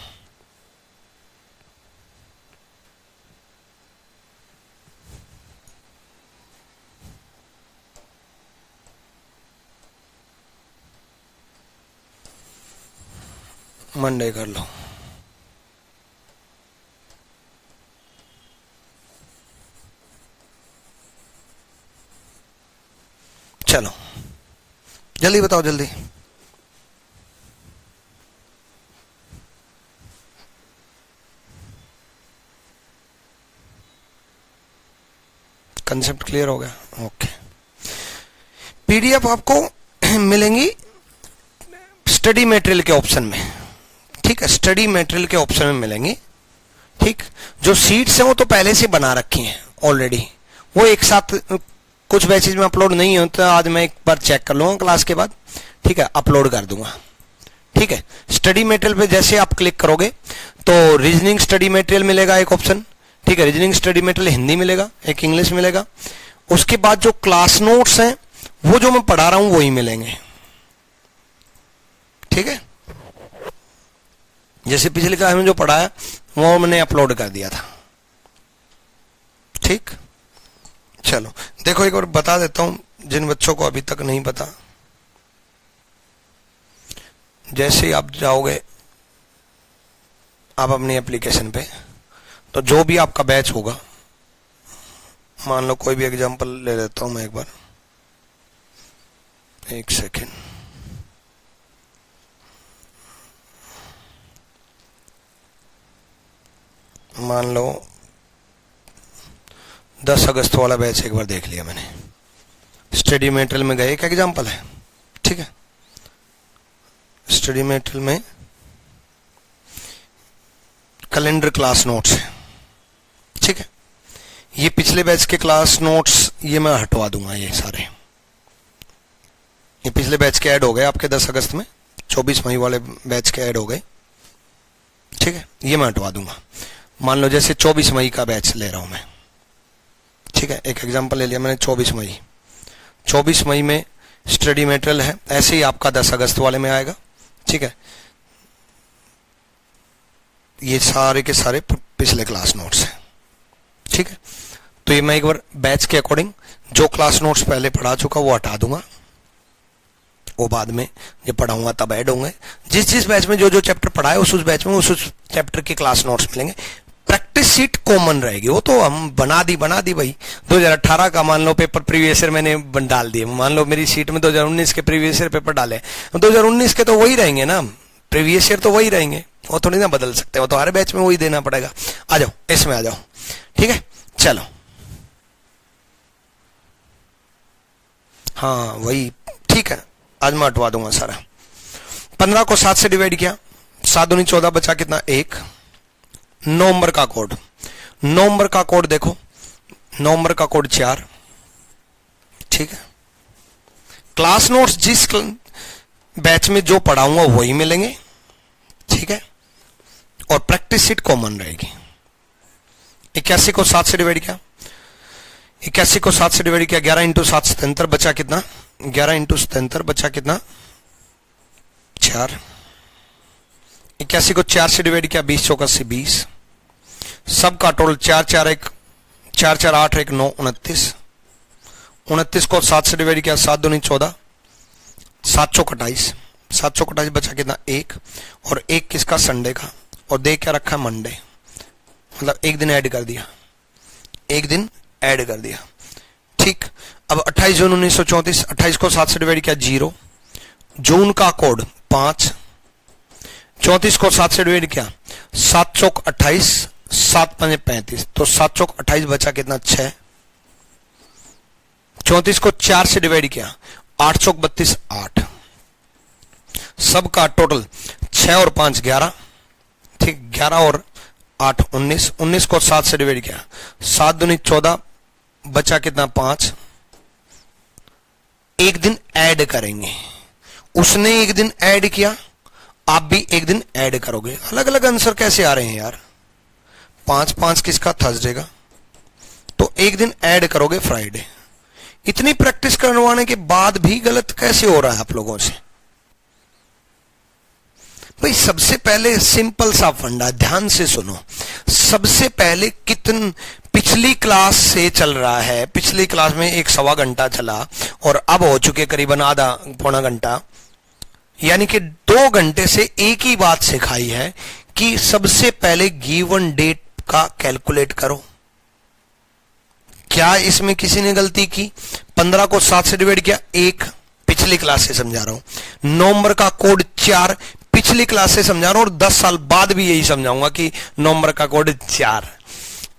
मंडे कर लो। चलो जल्दी बताओ, जल्दी। कंसेप्ट क्लियर हो गया? ओके। पीडीएफ आपको मिलेंगी स्टडी मटेरियल के ऑप्शन में, ठीक है, स्टडी मटेरियल के ऑप्शन में मिलेंगी, ठीक। जो सीट्स हैं वो तो पहले से बना रखी हैं ऑलरेडी, वो एक साथ कुछ बैचेज में अपलोड नहीं होता। आज मैं एक बार चेक कर लूंगा क्लास के बाद, ठीक है, अपलोड कर दूंगा, ठीक है। स्टडी मटेरियल पे जैसे आप क्लिक करोगे तो रीजनिंग स्टडी मटेरियल मिलेगा एक ऑप्शन, ठीक है। रीजनिंग स्टडी मटेरियल हिंदी मिलेगा, एक इंग्लिश मिलेगा। उसके बाद जो क्लास नोट्स हैं वो जो मैं पढ़ा रहा हूं वही मिलेंगे, ठीक है। जैसे पिछली क्लास में जो पढ़ाया वो मैंने अपलोड कर दिया था, ठीक। चलो देखो एक बार बता देता हूं जिन बच्चों को अभी तक नहीं पता। जैसे ही आप जाओगे आप अपनी एप्लीकेशन पे, तो जो भी आपका बैच होगा, मान लो कोई भी एग्जांपल ले लेता हूं मैं एक बार, एक सेकेंड। मान लो 10 अगस्त वाला बैच एक बार देख लिया मैंने, स्टडी मेटेरियल में गए, एक एग्जांपल है, ठीक है। स्टडी मेटेरियल में कैलेंडर क्लास नोट्स है, ठीक है। ये पिछले बैच के क्लास नोट्स ये मैं हटवा दूंगा, ये सारे ये पिछले बैच के ऐड हो गए आपके 10 अगस्त में, 24 मई वाले बैच के ऐड हो गए, ठीक है। ये मैं हटवा दूंगा। मान लो जैसे 24 मई का बैच ले रहा हूं मैं, ठीक है। एक एग्जांपल ले लिया मैंने 24 मई में स्टडी मटेरियल है, ऐसे ही आपका 10 अगस्त वाले में आएगा, ठीक है। ये सारे के सारे पिछले क्लास नोट्स हैं, ठीक है। तो ये मैं एक बार बैच के अकॉर्डिंग जो क्लास नोट्स पहले पढ़ा चुका वो हटा दूंगा, वो बाद में जब पढ़ाऊंगा तब ऐड होंगे। जिस बैच में जो चैप्टर पढ़ा है उस बैच में उस चैप्टर के क्लास नोट्स मिलेंगे। प्रैक्टिस शीट कॉमन रहेगी, वो तो हम बना दी भाई। 2018 का मान लो पेपर प्रीवियस ईयर मैंने डाल दिए, मान लो मेरी शीट में 2019 के प्रीवियस ईयर पेपर डाले, 2019 के तो वही रहेंगे ना, प्रीवियस ईयर तो वही रहेंगे, वो थोड़ी ना बदल सकते, वो तो हर बैच में वही देना पड़ेगा। आ जाओ इसमें आ जाओ, ठीक है। चलो हाँ वही, ठीक है। आज मैं हटवा दूंगा सारा। 15 को 7 से डिवाइड किया, 7 दूनी 14, बचा कितना 1। नवंबर का कोड, नवंबर का कोड देखो, नवंबर का कोड 4, ठीक है। क्लास नोट्स जिस बैच में जो पढ़ाऊंगा वही मिलेंगे, ठीक है। और प्रैक्टिस शीट कॉमन रहेगी। 81 को 7 से डिवाइड किया, 81 को 7 से डिवाइड किया, 11 इंटू 7 77, बचा कितना 11 इंटू 77, बचा कितना 4। 81 को 4 से डिवाइड किया, 20 चौका से 20, सबका टोटल 4 4 1 4 4 8 1 9 29। 29 को 7 से डिवाइड किया, 7 दूनी 14, 7 चौक 28, 7 चौक 28, बचा कितना 1। और 1 किसका संडे का, और दे क्या रखा है मंडे, मतलब एक दिन ऐड कर दिया, एक दिन ऐड कर दिया, ठीक। अब 28 जून 1934, 28 को 7 से डिवाइड किया 0, जून का कोड 5, 34 को 7 से डिवाइड किया, 7 चौक 28, 7 पंजे 35, तो 7 चौक 28, बचा कितना 6। 34 को 4 से डिवाइड किया, 8 चौक 32 8, सबका टोटल 6 और 5 11, ठीक। 11 और 8 19। 19 को 7 से डिवाइड किया, 7 दूनी 14, बचा कितना 5। एक दिन ऐड करेंगे, उसने एक दिन ऐड किया, आप भी एक दिन ऐड करोगे। अलग अलग आंसर कैसे आ रहे हैं यार, 5 5 किसका थर्सडे का, तो एक दिन ऐड करोगे फ्राइडे। इतनी प्रैक्टिस करवाने के बाद भी गलत कैसे हो रहा है आप लोगों से भाई। सबसे पहले सिंपल सा फंडा, ध्यान से सुनो। सबसे पहले पिछली क्लास से चल रहा है, पिछली क्लास में 1 सवा घंटा चला और अब हो चुके करीबन आधा पौना घंटा, यानी कि 2 घंटे से एक ही बात सिखाई है कि सबसे पहले गिवन डेट का कैलकुलेट करो। क्या इसमें किसी ने गलती की? 15 को 7 से डिवाइड किया 1, पिछली क्लास से समझा रहा हूं। नवंबर का कोड 4, पिछली क्लास से समझा रहा हूं और 10 साल बाद भी यही समझाऊंगा कि नवंबर का कोड 4।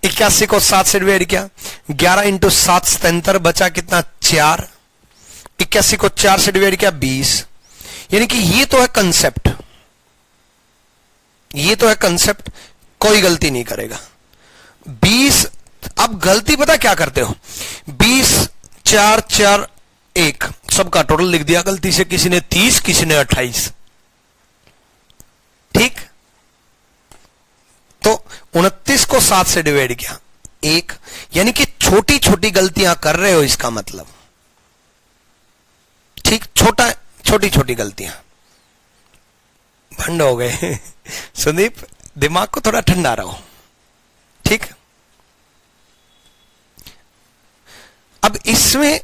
81 को 7 से डिवाइड किया, 11 इंटू 7 77, बचा कितना 4। 81 को 4 से डिवाइड किया 20, यानी कि ये तो है कंसेप्ट, ये तो है कंसेप्ट, कोई गलती नहीं करेगा। 20, अब गलती पता क्या करते हो, 20 4 4 1, सबका टोटल लिख दिया गलती से, किसी ने 30, किसी ने 28, ठीक। तो 29 को 7 से डिवाइड किया 1, यानी कि छोटी छोटी गलतियां कर रहे हो, इसका मतलब, ठीक। छोटी छोटी गलतियां, भंड हो गए सुदीप, दिमाग को थोड़ा ठंडा रहो, ठीक। अब इसमें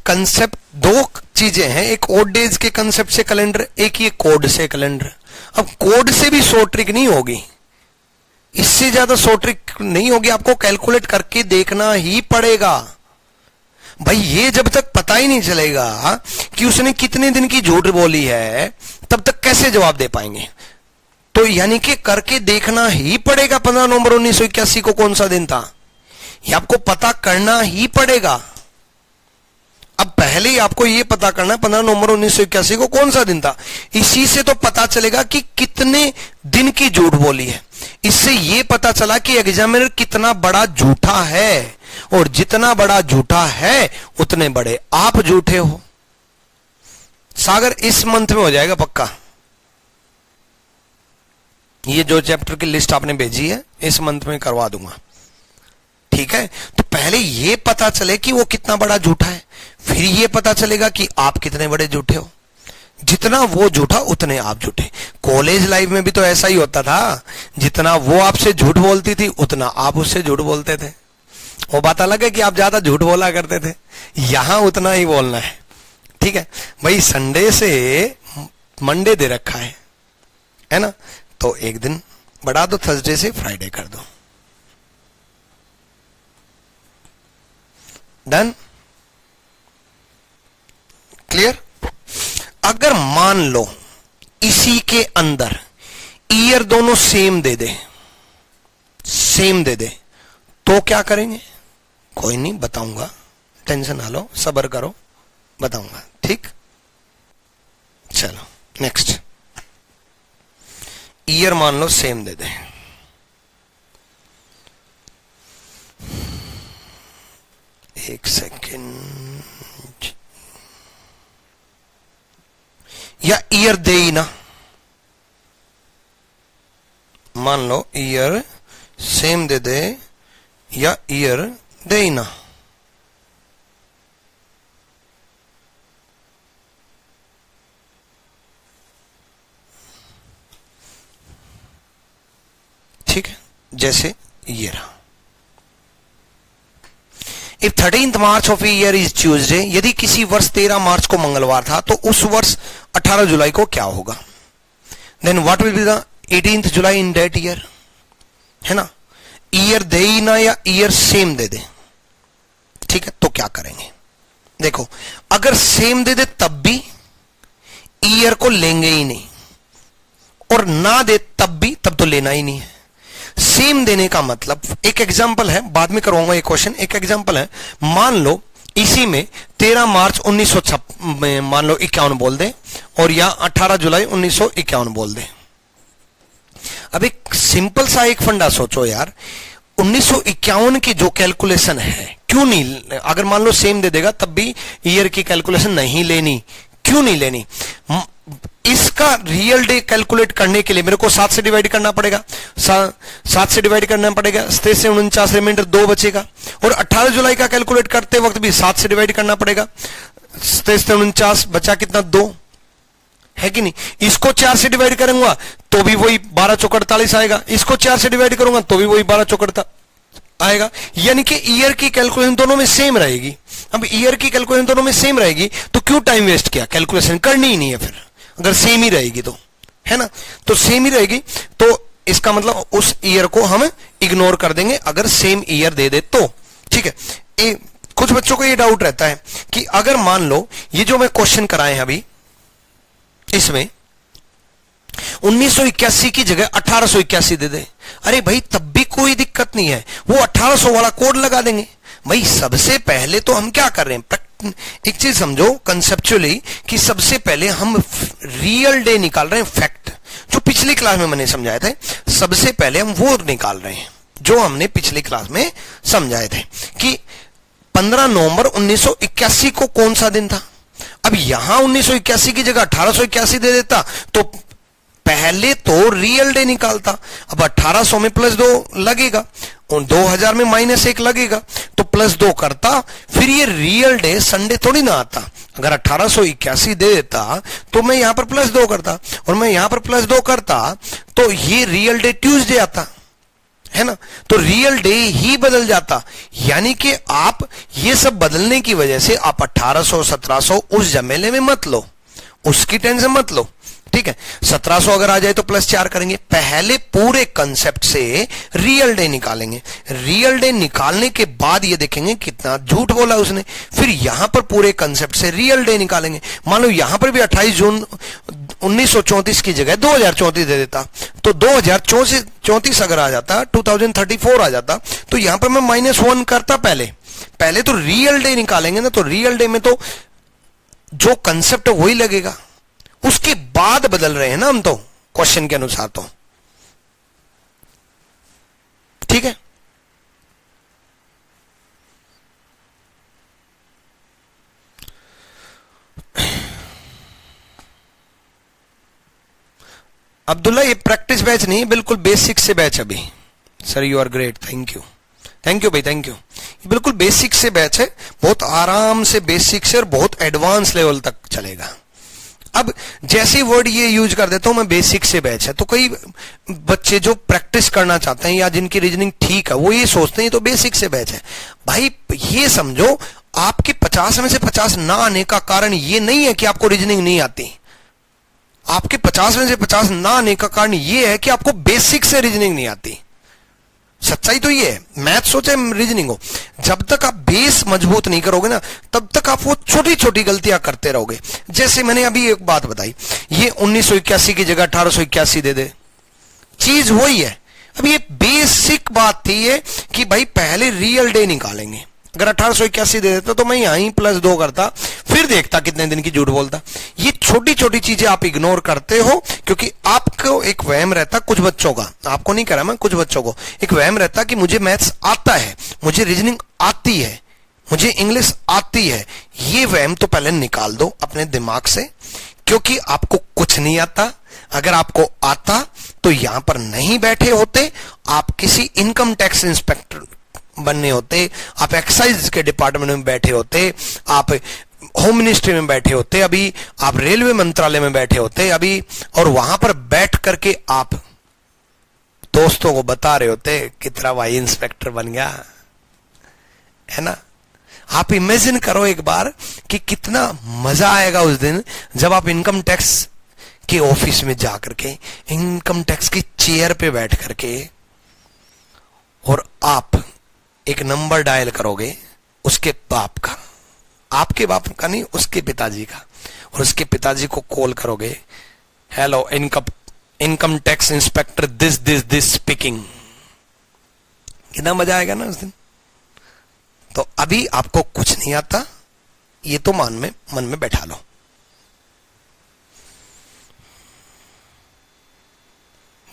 कंसेप्ट दो चीजें हैं, एक ओड डेज के कंसेप्ट से कैलेंडर, एक ये कोड से कैलेंडर। अब कोड से भी सो ट्रिक नहीं होगी, इससे ज्यादा सो ट्रिक नहीं होगी, आपको कैलकुलेट करके देखना ही पड़ेगा भाई। ये जब तक पता ही नहीं चलेगा कि उसने कितने दिन की झूठ बोली है, तब तक कैसे जवाब दे पाएंगे। तो यानी कि करके देखना ही पड़ेगा 15 नवंबर 1981 को कौन सा दिन था, ये आपको पता करना ही पड़ेगा। अब पहले ही आपको यह पता करना है 15 नवंबर 1981 को कौन सा दिन था, इसी से तो पता चलेगा कि कितने दिन की झूठ बोली है। इससे यह पता चला कि एग्जामिनर कितना बड़ा झूठा है, और जितना बड़ा झूठा है उतने बड़े आप झूठे हो। सागर इस मंथ में हो जाएगा पक्का, ये जो चैप्टर की लिस्ट आपने भेजी है इस मंथ में करवा दूंगा, ठीक है। तो पहले यह पता चले कि वो कितना बड़ा झूठा है, फिर यह पता चलेगा कि आप कितने बड़े झूठे हो। जितना वो झूठा उतने आप झूठे। कॉलेज लाइफ में भी तो ऐसा ही होता था, जितना वो आपसे झूठ बोलती थी उतना आप उससे झूठ बोलते थे। वो बात अलग है कि आप ज्यादा झूठ बोला करते थे, यहां उतना ही बोलना है, ठीक है भाई। संडे से मंडे दे रखा है ना, तो एक दिन बढ़ा दो, थर्सडे से फ्राइडे कर दो, डन, क्लियर। अगर मान लो इसी के अंदर ईयर दोनों सेम दे दे, सेम दे दे, तो क्या करेंगे? कोई नहीं, बताऊंगा, टेंशन ना लो, सब्र करो, बताऊंगा, ठीक। चलो नेक्स्ट, ईयर मान लो सेम दे दे, एक सेकेंड, या ईयर दे ही ना, मान लो ईयर सेम दे दे या ईयर दे ही ना। ठीक है, जैसे ये रहा, if 13th March of year is Tuesday, यदि किसी वर्ष 13 मार्च को मंगलवार था तो उस वर्ष 18 जुलाई को क्या होगा? Then what will be the 18th July in that year, है ना। ईयर दे ही ना या ईयर सेम दे दे, ठीक है, तो क्या करेंगे? देखो, अगर सेम दे दे तब भी ईयर को लेंगे ही नहीं, और ना दे तब भी, तब तो लेना ही नहीं है। सेम देने का मतलब, एक एग्जांपल है, बाद में करवाऊंगा ये क्वेश्चन, एक एग्जांपल है, मान लो इसी में 13 मार्च 1956 मान लो 51 बोल दे, और या 18 जुलाई 1951 बोल दे। अब एक सिंपल सा एक फंडा सोचो यार, 1951 की जो कैलकुलेशन है, क्यों नहीं, अगर मान लो सेम दे देगा तब भी ईयर की कैलकुलेशन नहीं लेनी, क्यों नहीं लेनी? इसका रियल डे कैलकुलेट करने के लिए मेरे को 7 से डिवाइड करना पड़ेगा, 7 से डिवाइड करना पड़ेगा, 27 से 49 रिमाइंडर 2 बचेगा, और 18 जुलाई का कैलकुलेट करते वक्त भी 7 से डिवाइड करना पड़ेगा, 27 से 49 बचा कितना, 2, है कि नहीं। इसको 4 से डिवाइड करूंगा तो भी वही 12 चौक 48 आएगा, इसको 4 से डिवाइड करूंगा तो भी वही 12 चौक 48 आएगा, यानी कि ईयर की कैलकुलेशन दोनों में सेम रहेगी। अब ईयर की कैलकुलेशन दोनों में सेम रहेगी तो क्यों टाइम वेस्ट किया, कैलकुलेशन करनी ही नहीं है फिर, अगर सेम ही रहेगी तो, है ना। तो सेम ही रहेगी तो इसका मतलब उस ईयर को हम इग्नोर कर देंगे अगर सेम ईयर दे दे तो, ठीक है। कुछ बच्चों को ये डाउट रहता है कि अगर मान लो ये जो मैं क्वेश्चन कराए हैं अभी, इसमें 1981 की जगह 1881 दे दे, अरे भाई तब भी कोई दिक्कत नहीं है, वो 1800 वाला कोड लगा देंगे। भाई सबसे पहले तो हम क्या कर रहे हैं, एक चीज समझो कंसेप्चुअली, कि सबसे पहले हम रियल डे निकाल रहे हैं, फैक्ट, जो पिछली क्लास में मैंने समझाए थे, सबसे पहले हम वो निकाल रहे हैं जो हमने पिछली क्लास में समझाए थे कि 15 नवंबर 1981 को कौन सा दिन था। अब यहां 1981 की जगह 1881 दे देता तो पहले तो रियल डे निकालता, अब 1800 में +2 लगेगा और 2000 में -1 लगेगा तो +2 करता, फिर ये रियल डे संडे थोड़ी ना आता। अगर 1881 दे देता तो मैं यहां पर +2 करता, और मैं यहां पर +2 करता तो ये रियल डे ट्यूसडे आता, है ना, तो रियल डे ही बदल जाता। यानी कि आप ये सब बदलने की वजह से आप 1800 1700 उस जमेले में मत लो, उसकी टेंशन मत लो, ठीक है। 1700 अगर आ जाए तो +4 करेंगे। पहले पूरे कंसेप्ट से रियल डे निकालेंगे, रियल डे निकालने के बाद ये देखेंगे कितना झूठ बोला उसने, फिर यहां पर पूरे कंसेप्ट से रियल डे निकालेंगे। मान लो यहां पर भी 28 जून 1934 की जगह 2034 दे देता, तो 2034 अगर आ जाता, 2034 आ जाता, तो यहां पर मैं -1 करता। पहले तो रियल डे निकालेंगे ना, तो रियल डे में तो जो कंसेप्ट है वही लगेगा, उसके बाद बदल रहे हैं ना हम तो क्वेश्चन के अनुसार, तो ठीक है। अब्दुल्ला ये प्रैक्टिस बैच नहीं, बिल्कुल बेसिक से बैच अभी। Sir you are great, thank you भाई, थैंक यू। बिल्कुल बेसिक से बैच है, बहुत आराम से बेसिक से और बहुत एडवांस लेवल तक चलेगा। अब जैसे वर्ड ये यूज कर देता हूं मैं, बेसिक से बैच है, तो कई बच्चे जो प्रैक्टिस करना चाहते हैं या जिनकी रीजनिंग ठीक है वो ये सोचते हैं तो बेसिक से बैच है। भाई ये समझो, आपके 50 में से 50 ना आने का कारण ये नहीं है कि आपको रीजनिंग नहीं आती, आपके 50 में से 50 ना आने का कारण ये है कि आपको बेसिक से रीजनिंग नहीं आती। सच्चाई तो ये है, मैथ्स हो चाहे रीजनिंग हो, जब तक आप बेस मजबूत नहीं करोगे ना, तब तक आप वो छोटी छोटी गलतियां करते रहोगे। जैसे मैंने अभी एक बात बताई, ये 1981 की जगह 1881 दे दे, चीज वही है। अब ये बेसिक बात थी ये कि भाई पहले रियल डे निकालेंगे। अगर 1881 दे देता तो मैं यहां ही +2 करता, फिर देखता कितने दिन की झूठ बोलता। ये छोटी छोटी चीजें आप इग्नोर करते हो, क्योंकि आपको एक वहम रहता, कुछ बच्चों का, आपको नहीं कह रहा मैं, कुछ बच्चों को एक वहम रहता कि मुझे मैथ्स आता है, मुझे रीजनिंग आती है, मुझे इंग्लिश आती है। ये वहम तो पहले निकाल दो अपने दिमाग से, क्योंकि आपको कुछ नहीं आता। अगर आपको आता तो यहां पर नहीं बैठे होते, आप किसी इनकम टैक्स इंस्पेक्टर बनने होते, आप एक्साइज के डिपार्टमेंट में बैठे होते, आप होम मिनिस्ट्री में बैठे होते, अभी आप रेलवे मंत्रालय में बैठे होते अभी, और वहां पर बैठ करके आप दोस्तों को बता रहे होते कितना भाई इंस्पेक्टर बन गया, है ना। आप इमेजिन करो एक बार कि कितना मजा आएगा उस दिन जब आप इनकम टैक्स के ऑफिस में जाकर के, इनकम टैक्स की चेयर पे बैठ करके, और आप एक नंबर डायल करोगे उसके बाप का, आपके बाप का नहीं, उसके पिताजी का, और उसके पिताजी को कॉल करोगे, hello income tax inspector this speaking. कितना मजा आएगा ना उस दिन। तो अभी आपको कुछ नहीं आता, ये तो मन में बैठा लो।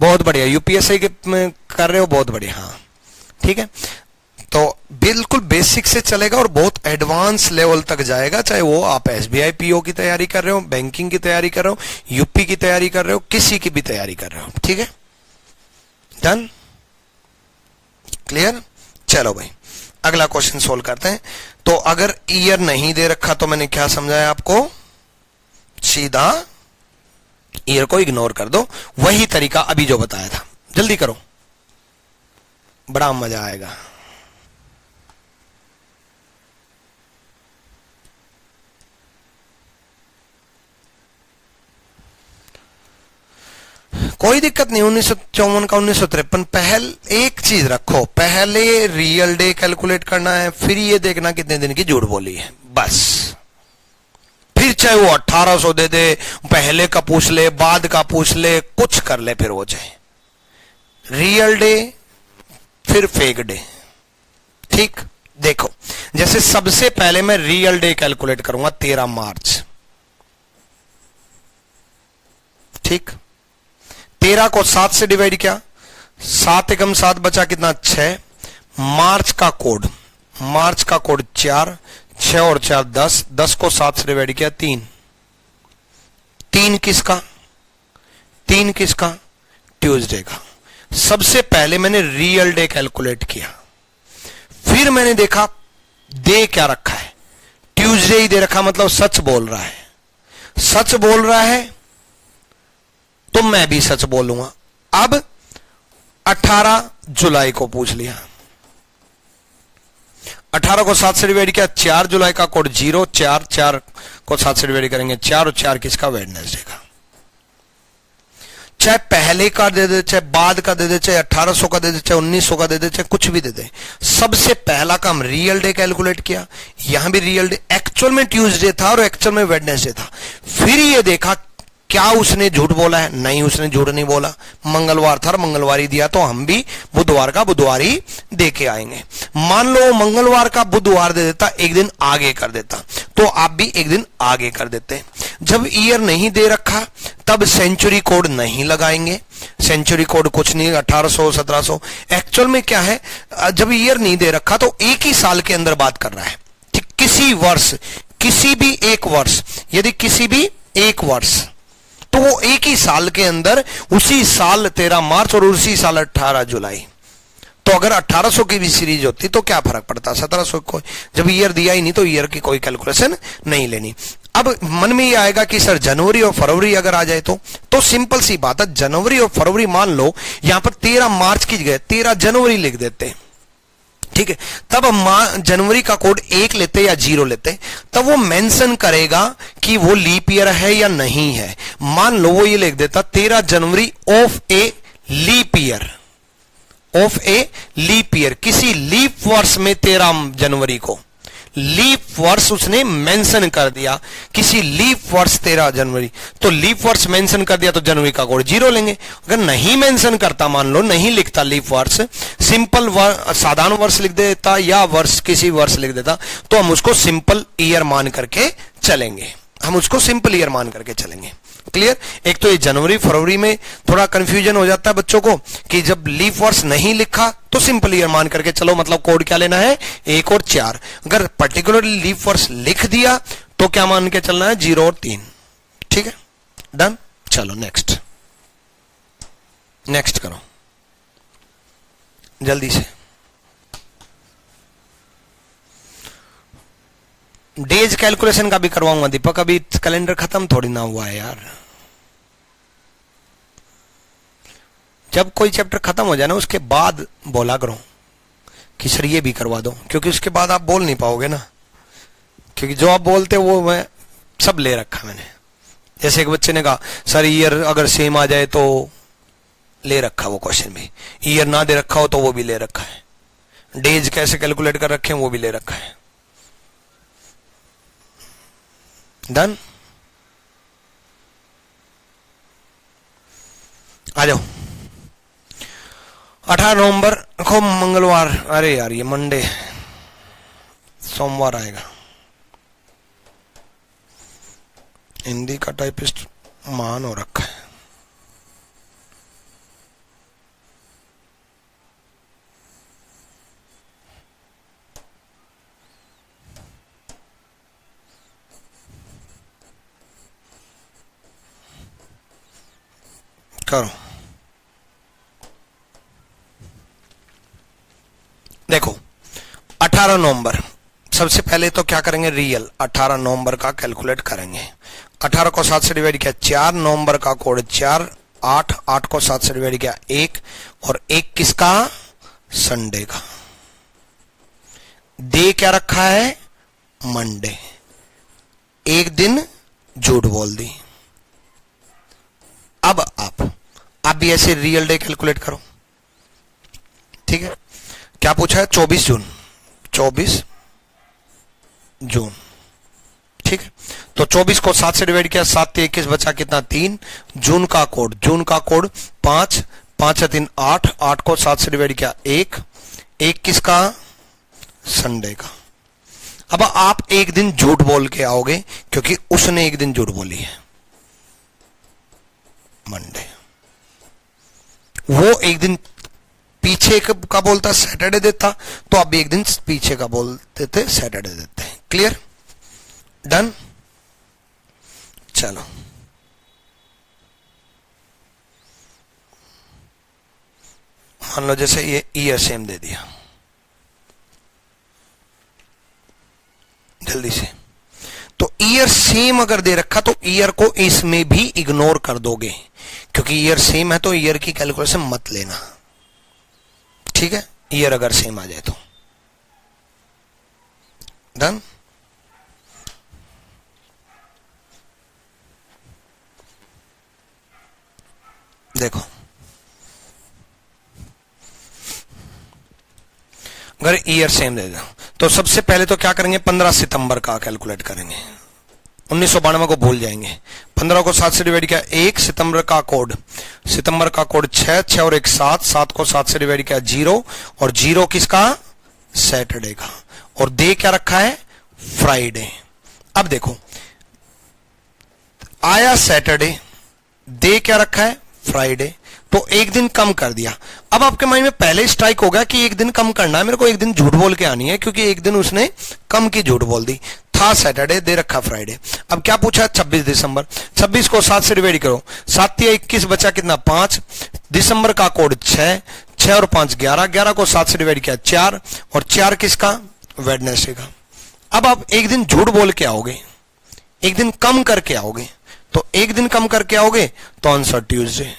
बहुत बढ़िया, यूपीएससी के में कर रहे हो, बहुत बढ़िया, हाँ ठीक है। तो बिल्कुल बेसिक से चलेगा और बहुत एडवांस लेवल तक जाएगा, चाहे वो आप एसबीआई पीओ की तैयारी कर रहे हो, बैंकिंग की तैयारी कर रहे हो, यूपी की तैयारी कर रहे हो, किसी की भी तैयारी कर रहे हो, ठीक है। Done, clear. चलो भाई अगला क्वेश्चन सोल्व करते हैं। तो अगर ईयर नहीं दे रखा तो मैंने क्या समझाया आपको, सीधा ईयर को इग्नोर कर दो, वही तरीका अभी जो बताया था। जल्दी करो, बड़ा मजा आएगा। कोई दिक्कत नहीं, 1954 का 1953। पहले एक चीज रखो, पहले रियल डे कैलकुलेट करना है, फिर ये देखना कितने दिन की झूठ बोली है, बस। फिर चाहे वो 1800 दे दे, पहले का पूछ ले, बाद का पूछ ले, कुछ कर ले, फिर वो चाहे रियल डे फिर फेक डे, ठीक। देखो जैसे सबसे पहले मैं रियल डे कैलकुलेट करूंगा 13 मार्च, ठीक। 13 को 7 से डिवाइड किया, 7 एकम 7 बचा कितना, 6। मार्च का कोड 4, 6 और 4 10, 10 को 7 से डिवाइड किया 3। 3 किसका, ट्यूसडे का। सबसे पहले मैंने रियल डे कैलकुलेट किया, फिर मैंने देखा दे क्या रखा है, ट्यूसडे ही दे रखा, मतलब सच बोल रहा है, सच बोल रहा है तो मैं भी सच बोलूंगा। अब 18 जुलाई को पूछ लिया। 18 को 7 से डिवाइड किया, 4 जुलाई का कोड 0, 4 4 को 7 से डिवाइड करेंगे 4 और 4 किसका, वेडनेसडे का। चाहे पहले का दे दे, चाहे बाद का दे दे, चाहे 1800 का दे दे, चाहे 1900 का दे दे, चाहे कुछ भी दे दे, सबसे पहला काम रियल डे कैलकुलेट किया। यहां भी रियल डे, एक्चुअल में ट्यूसडे था और एक्चुअल में वेडनेसडे था। फिर ये देखा क्या उसने झूठ बोला है, नहीं उसने झूठ नहीं बोला, मंगलवार था और मंगलवार ही दिया, तो हम भी बुधवार का बुधवार ही दे के आएंगे। मान लो मंगलवार का बुधवार दे देता, एक दिन आगे कर देता, तो आप भी एक दिन आगे कर देते। जब ईयर नहीं दे रखा तब सेंचुरी कोड नहीं लगाएंगे, सेंचुरी कोड कुछ नहीं, 1800 1700। एक्चुअल में क्या है, जब ईयर नहीं दे रखा तो एक ही साल के अंदर बात कर रहा है, किसी वर्ष, किसी भी एक वर्ष, यदि किसी भी एक वर्ष, तो वो एक ही साल के अंदर, उसी साल 13 मार्च और उसी साल 18 जुलाई। तो अगर 1800 की भी सीरीज होती तो क्या फर्क पड़ता, 1700 को, जब ईयर दिया ही नहीं तो ईयर की कोई कैलकुलेशन नहीं लेनी। अब मन में ये आएगा कि सर जनवरी और फरवरी अगर आ जाए तो सिंपल सी बात है, जनवरी और फरवरी मान लो यहां पर 13 मार्च की जगह 13 जनवरी लिख देते हैं, ठीक है, तब हम जनवरी का कोड 1 लेते या 0 लेते, तब वो मेंशन करेगा कि वो लीप ईयर है या नहीं है। मान लो वो ये लिख देता 13 January of a leap year, of a leap year, किसी लीप वर्ष में 13 जनवरी को लीप वर्ष उसने मेंशन कर दिया, किसी लीप वर्ष 13 जनवरी, तो लीप वर्ष मेंशन कर दिया तो जनवरी का कोड 0 लेंगे। अगर नहीं मेंशन करता, मान लो नहीं लिखता लीप वर्ष, सिंपल साधारण वर्ष लिख देता या वर्ष किसी वर्ष लिख देता, तो हम उसको सिंपल ईयर मान करके चलेंगे, हम उसको सिंपल ईयर मान करके चलेंगे। क्लियर। एक तो ये जनवरी फरवरी में थोड़ा कंफ्यूजन हो जाता है बच्चों को कि जब लीप वर्ष नहीं लिखा तो सिंपल ईयर मान करके चलो, मतलब कोड क्या लेना है 1 और 4। अगर पर्टिकुलरली लीप वर्ष लिख दिया तो क्या मान के चलना है 0 और 3। ठीक है, डन। चलो नेक्स्ट, नेक्स्ट करो जल्दी से। डेज कैलकुलेशन का भी करवाऊंगा दीपक, अभी कैलेंडर खत्म थोड़ी ना हुआ है यार। जब कोई चैप्टर खत्म हो जाए ना उसके बाद बोला करो कि सर ये भी करवा दो, क्योंकि उसके बाद आप बोल नहीं पाओगे ना, क्योंकि जो आप बोलते वो मैं सब ले रखा मैंने। जैसे एक बच्चे ने कहा सर ईयर अगर सेम आ जाए तो ले रखा वो क्वेश्चन भी, ईयर ना दे रखा हो तो वो भी ले रखा है, डेज कैसे कैलकुलेट कर रखे हैं वो भी ले रखा है। डन, आ जाओ। 18 नवंबर को मंगलवार, अरे यार ये मंडे, सोमवार आएगा। हिंदी का टाइपिस्ट महान हो रखा है। करो, देखो 18 नवंबर, सबसे पहले तो क्या करेंगे रियल 18 नवंबर का कैलकुलेट करेंगे। 18 को 7 से डिवाइड किया 4, नवंबर का कोड 4, 8, 8 को 7 से डिवाइड किया 1, और 1 किसका, संडे का। डे क्या रखा है, मंडे, एक दिन झूठ बोल दी। अब आप भी ऐसे रियल डे कैलकुलेट करो। ठीक है, क्या पूछा है 24 जून, 24 जून। ठीक है, तो 24 को 7 से डिवाइड किया, 7 से 21 बचा कितना 3, जून का कोड 5, 5 से 3 8, 8 को 7 से डिवाइड किया 1, 1 किसका, संडे का। अब आप एक दिन झूठ बोल के आओगे क्योंकि उसने एक दिन झूठ बोली है, मंडे। वो एक दिन पीछे का बोलता सैटरडे देता, तो आप एक दिन पीछे का बोलते थे सैटरडे देते हैं। Clear, done. चलो मान लो जैसे ये ईयर सेम दे दिया, जल्दी से। तो ईयर सेम अगर दे रखा तो ईयर को इसमें भी इग्नोर कर दोगे, क्योंकि ईयर सेम है तो ईयर की कैलकुलेशन मत लेना। ठीक है, ईयर अगर सेम आ जाए तो डन। देखो अगर ईयर सेम दे दो तो सबसे पहले तो क्या करेंगे, 15 सितंबर का कैलकुलेट करेंगे। 1992 को भूल जाएंगे। 15 को 7 से डिवाइड किया 1, सितंबर का कोड 6, 6 और 1 7, 7 को 7 से डिवाइड किया 0, और 0 किसका, सैटरडे का, और डे क्या रखा है, फ्राइडे। अब देखो आया सैटरडे, डे क्या रखा है, फ्राइडे, तो एक दिन कम कर दिया। अब आपके माइंड में पहले स्ट्राइक होगा कि एक दिन कम करना है, मेरे को एक दिन झूठ बोल के आनी है, क्योंकि एक दिन उसने कम की झूठ बोल दी, था सैटरडे, दे रखा फ्राइडे। अब क्या पूछा, 26 दिसंबर, 26 को 7 से डिवाइड करो, 7 या 21 बचा कितना, 5, दिसंबर का कोड 6, 6 और 5 11, 11 को 7 से डिवाइड किया 4, और 4 किसका, वेडनेसडे का। अब आप एक दिन झूठ बोल के आओगे, एक दिन कम करके आओगे, तो एक दिन कम करके आओगे तो आंसर ट्यूसडे।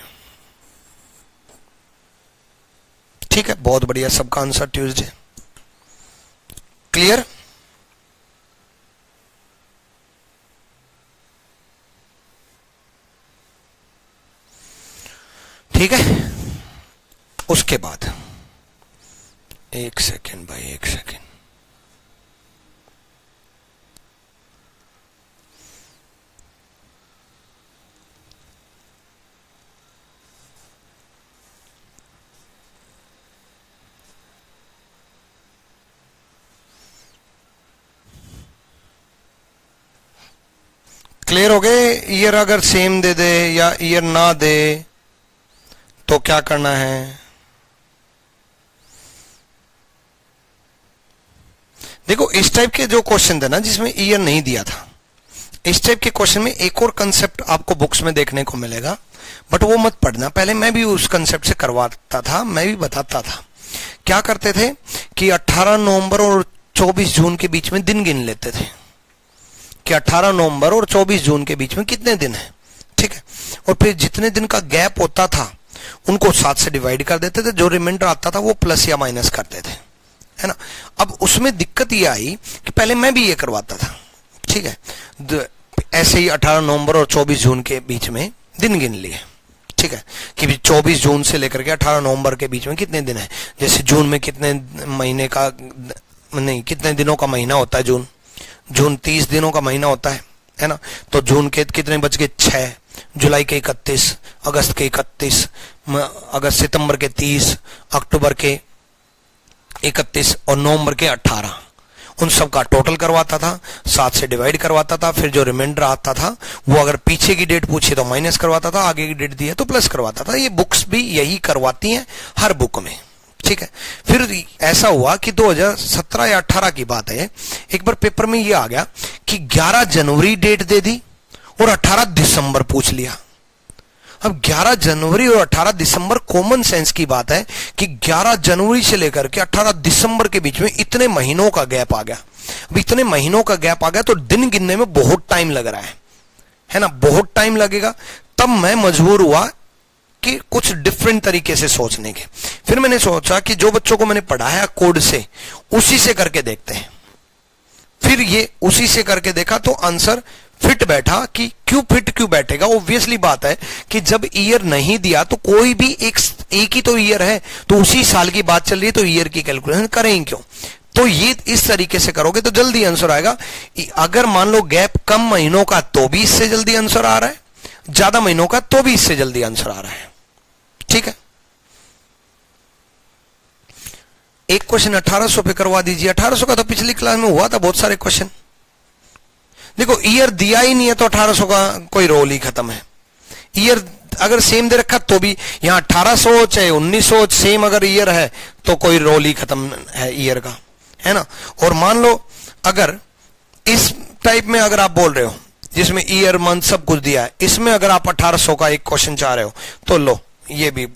ठीक है, बहुत बढ़िया, सबका आंसर ट्यूसडे। क्लियर। ठीक है, उसके बाद 1 सेकेंड भाई, 1 सेकेंड। क्लियर हो गए। ईयर अगर सेम दे दे या ईयर ना दे तो क्या करना है, देखो इस टाइप के जो क्वेश्चन थे ना जिसमें ईयर नहीं दिया था, इस टाइप के क्वेश्चन में एक और कंसेप्ट आपको बुक्स में देखने को मिलेगा, बट वो मत पढ़ना। पहले मैं भी उस कंसेप्ट से करवाता था, मैं भी बताता था। क्या करते थे कि 18 नवंबर और 24 जून के बीच में दिन गिन लेते थे कि 18 नवंबर और 24 जून के बीच में कितने दिन है, ठीक है, और फिर जितने दिन का गैप होता था उनको 7 से डिवाइड कर देते थे, जो रिमाइंडर आता था वो प्लस या माइनस करते थे, है ना। अब उसमें दिक्कत ये आई कि पहले मैं भी ये करवाता था, ठीक है, ऐसे ही 18 नवंबर और 24 जून के बीच में दिन गिन लिए, ठीक है, कि 24 जून से लेकर के 18 नवंबर के बीच में कितने दिन है। जैसे जून में कितने महीने का, नहीं कितने दिनों का महीना होता है, जून 30 दिनों का महीना होता है ना। तो जून के कितने बच गए, 6, जुलाई के 31, अगस्त के 31, अगस्त सितंबर के 30, अक्टूबर के 31 और नवंबर के 18, उन सब का टोटल करवाता था, 7 से डिवाइड करवाता था, फिर जो रिमाइंडर आता था वो अगर पीछे की डेट पूछी तो माइनस करवाता था, आगे की डेट दी है तो प्लस करवाता था। ये बुक्स भी यही करवाती हैं हर बुक में, ठीक है। फिर ऐसा हुआ कि 2017 या 18 की बात है, एक बार पेपर में ये आ गया कि 11 जनवरी डेट दे दी और 18 दिसंबर पूछ लिया। अब 11 जनवरी और 18 दिसंबर, कॉमन सेंस की बात है कि 11 जनवरी से लेकर के 18 दिसंबर के बीच में इतने महीनों का गैप आ गया। अब इतने महीनों का गैप आ गया तो दिन गिनने में बहुत टाइम लग रहा है ना, बहुत टाइम लगेगा। तब मैं मजबूर हुआ कि कुछ डिफरेंट तरीके से सोचने के। फिर मैंने सोचा कि जो बच्चों को मैंने पढ़ाया कोड से, उसी से करके देखते हैं। फिर ये उसी से करके देखा तो आंसर फिट बैठा। कि क्यों बैठेगा, ऑब्वियसली बात है कि जब ईयर नहीं दिया तो कोई भी एक ही तो ईयर है, तो उसी साल की बात चल रही है तो ईयर की कैलकुलेशन करें क्यों। तो ये इस तरीके से करोगे तो जल्दी आंसर आएगा। अगर मान लो गैप कम महीनों का तो भी इससे जल्दी आंसर आ रहा है, ज्यादा महीनों का तो भी इससे जल्दी आंसर आ रहा है, ठीक है। एक क्वेश्चन 1800 पे करवा दीजिए। 1800 का तो पिछली क्लास में हुआ था बहुत सारे क्वेश्चन। देखो ईयर दिया ही नहीं है तो 1800 का कोई रोल ही खत्म है। ईयर अगर सेम दे रखा तो भी यहां 1800 चाहे 1900 सेम अगर ईयर है तो कोई रोल ही खत्म है ईयर का, है ना। और मान लो अगर इस टाइप में अगर आप बोल रहे हो जिसमें ईयर मंथ सब कुछ दिया है, इसमें अगर आप 1800 का एक क्वेश्चन चाह रहे हो तो लो ये भी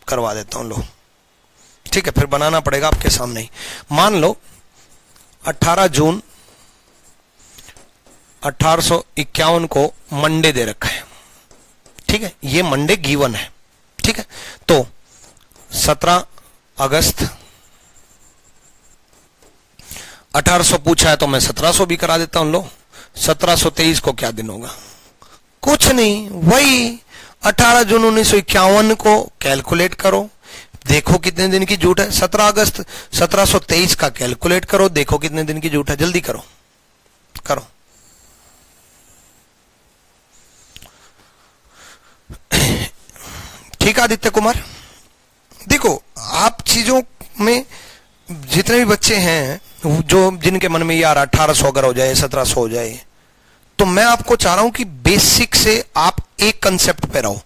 करवा देता हूं, लो ठीक है। फिर बनाना पड़ेगा आपके सामने ही। मान लो 18 जून 1851 को मंडे दे रखा है, ठीक है, ये मंडे गिवन है, ठीक है। तो 17 अगस्त। 1800 पूछा है तो मैं 1700 भी करा देता हूं। लो 1723 को क्या दिन होगा? कुछ नहीं, वही 18 जून 1951 को कैलकुलेट करो, देखो कितने दिन की झूठ है। 17 अगस्त 1723 का कैलकुलेट करो, देखो कितने दिन की झूठ है। जल्दी करो करो। ठीक है आदित्य कुमार, देखो आप चीजों में जितने भी बच्चे हैं जो जिनके मन में यार 1800 अगर हो जाए 1700 हो जाए, तो मैं आपको चाह रहा हूं कि बेसिक से आप एक कंसेप्ट पे रहो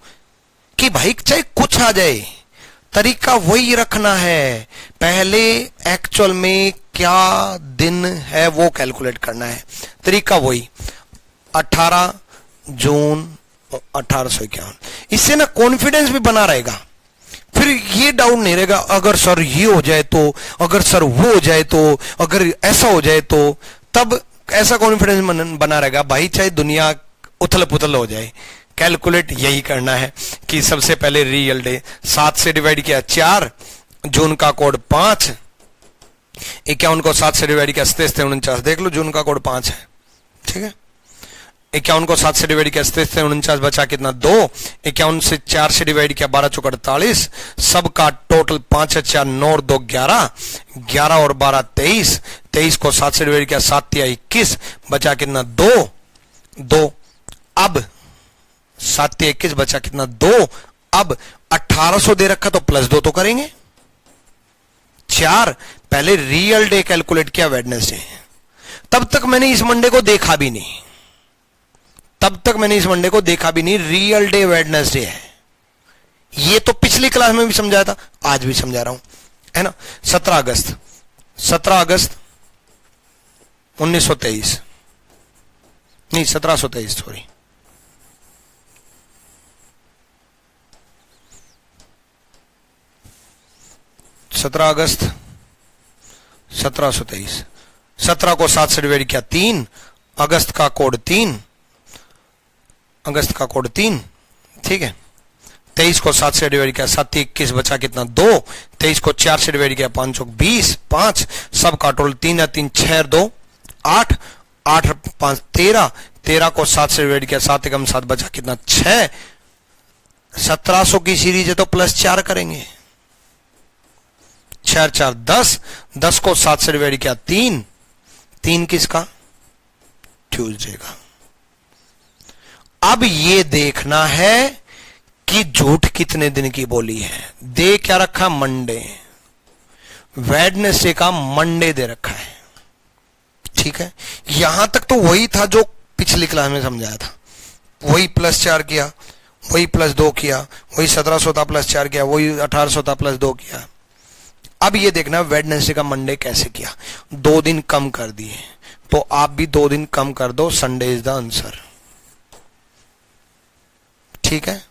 कि भाई चाहे कुछ आ जाए, तरीका वही रखना है। पहले एक्चुअल में क्या दिन है वो कैलकुलेट करना है, तरीका वही 18 जून 1851। इससे ना कॉन्फिडेंस भी बना रहेगा, फिर ये डाउट नहीं रहेगा अगर सर ये हो जाए तो, अगर सर वो हो जाए तो, अगर ऐसा हो जाए तो, तब ऐसा कॉन्फिडेंस बना रहेगा। भाई चाहे दुनिया उथल पुथल हो जाए, कैलकुलेट यही करना है कि सबसे पहले रियल डे 7 से डिवाइड किया 4, जून का कोड 5, 51 को 7 से डिवाइड किया 47 देख लो जून का कोड 5 है, ठीक है। 51 को 7 से डिवाइड किया 47 बचा कितना 2, 51 से 4 से डिवाइड किया 12 चौक 48, सबका टोटल 5 4 9 2 11, 11 और 12 23, 23 को 7 से डिवाइड किया 7 3 21, बचा कितना 2 2। अब 7 3 21 बचा कितना 2। अब 1800 दे रखा तो प्लस 2 तो करेंगे। 4 पहले रियल डे कैलकुलेट किया वेडनेसडे, तब तक मैंने इस मंडे को देखा भी नहीं, रियल डे वेडनेसडे है। ये तो पिछली क्लास में भी समझाया था, आज भी समझा रहा हूं, है ना। 17 अगस्त 1923 नहीं 1723 सॉरी, अगस्त 1723। 17 को 7 से डिवाइड किया 3, अगस्त का कोड 3, ठीक है। 23 को 7 से डिवाइड किया 7 21, बचा कितना 2, 23 को 4 से डिवाइड किया 5 चौक 20, 5, सबका टोटल 3 या 3 6 2 8, 8 5 13, 13 को 7 से डिवाइड किया 7 एकम 7, बचा कितना 6। 1700 की सीरीज है तो प्लस 4 करेंगे, 6 4 10, 10 को 7 से डिवाइड किया 3, 3 किसका? ट्यूसडे का। अब ये देखना है कि झूठ कितने दिन की बोली है। दे क्या रखा? मंडे, वेडनेसडे का मंडे दे रखा है, ठीक है। यहां तक तो वही था जो पिछली क्लास में समझाया था, वही प्लस 4 किया, वही प्लस 2 किया, वही 1700 था प्लस 4 किया, वही 1800 था प्लस 2 किया। अब ये देखना वेडनेसडे का मंडे कैसे किया, 2 दिन कम कर दिए, तो आप भी 2 दिन कम कर दो, संडे इज द आंसर, ठीक है।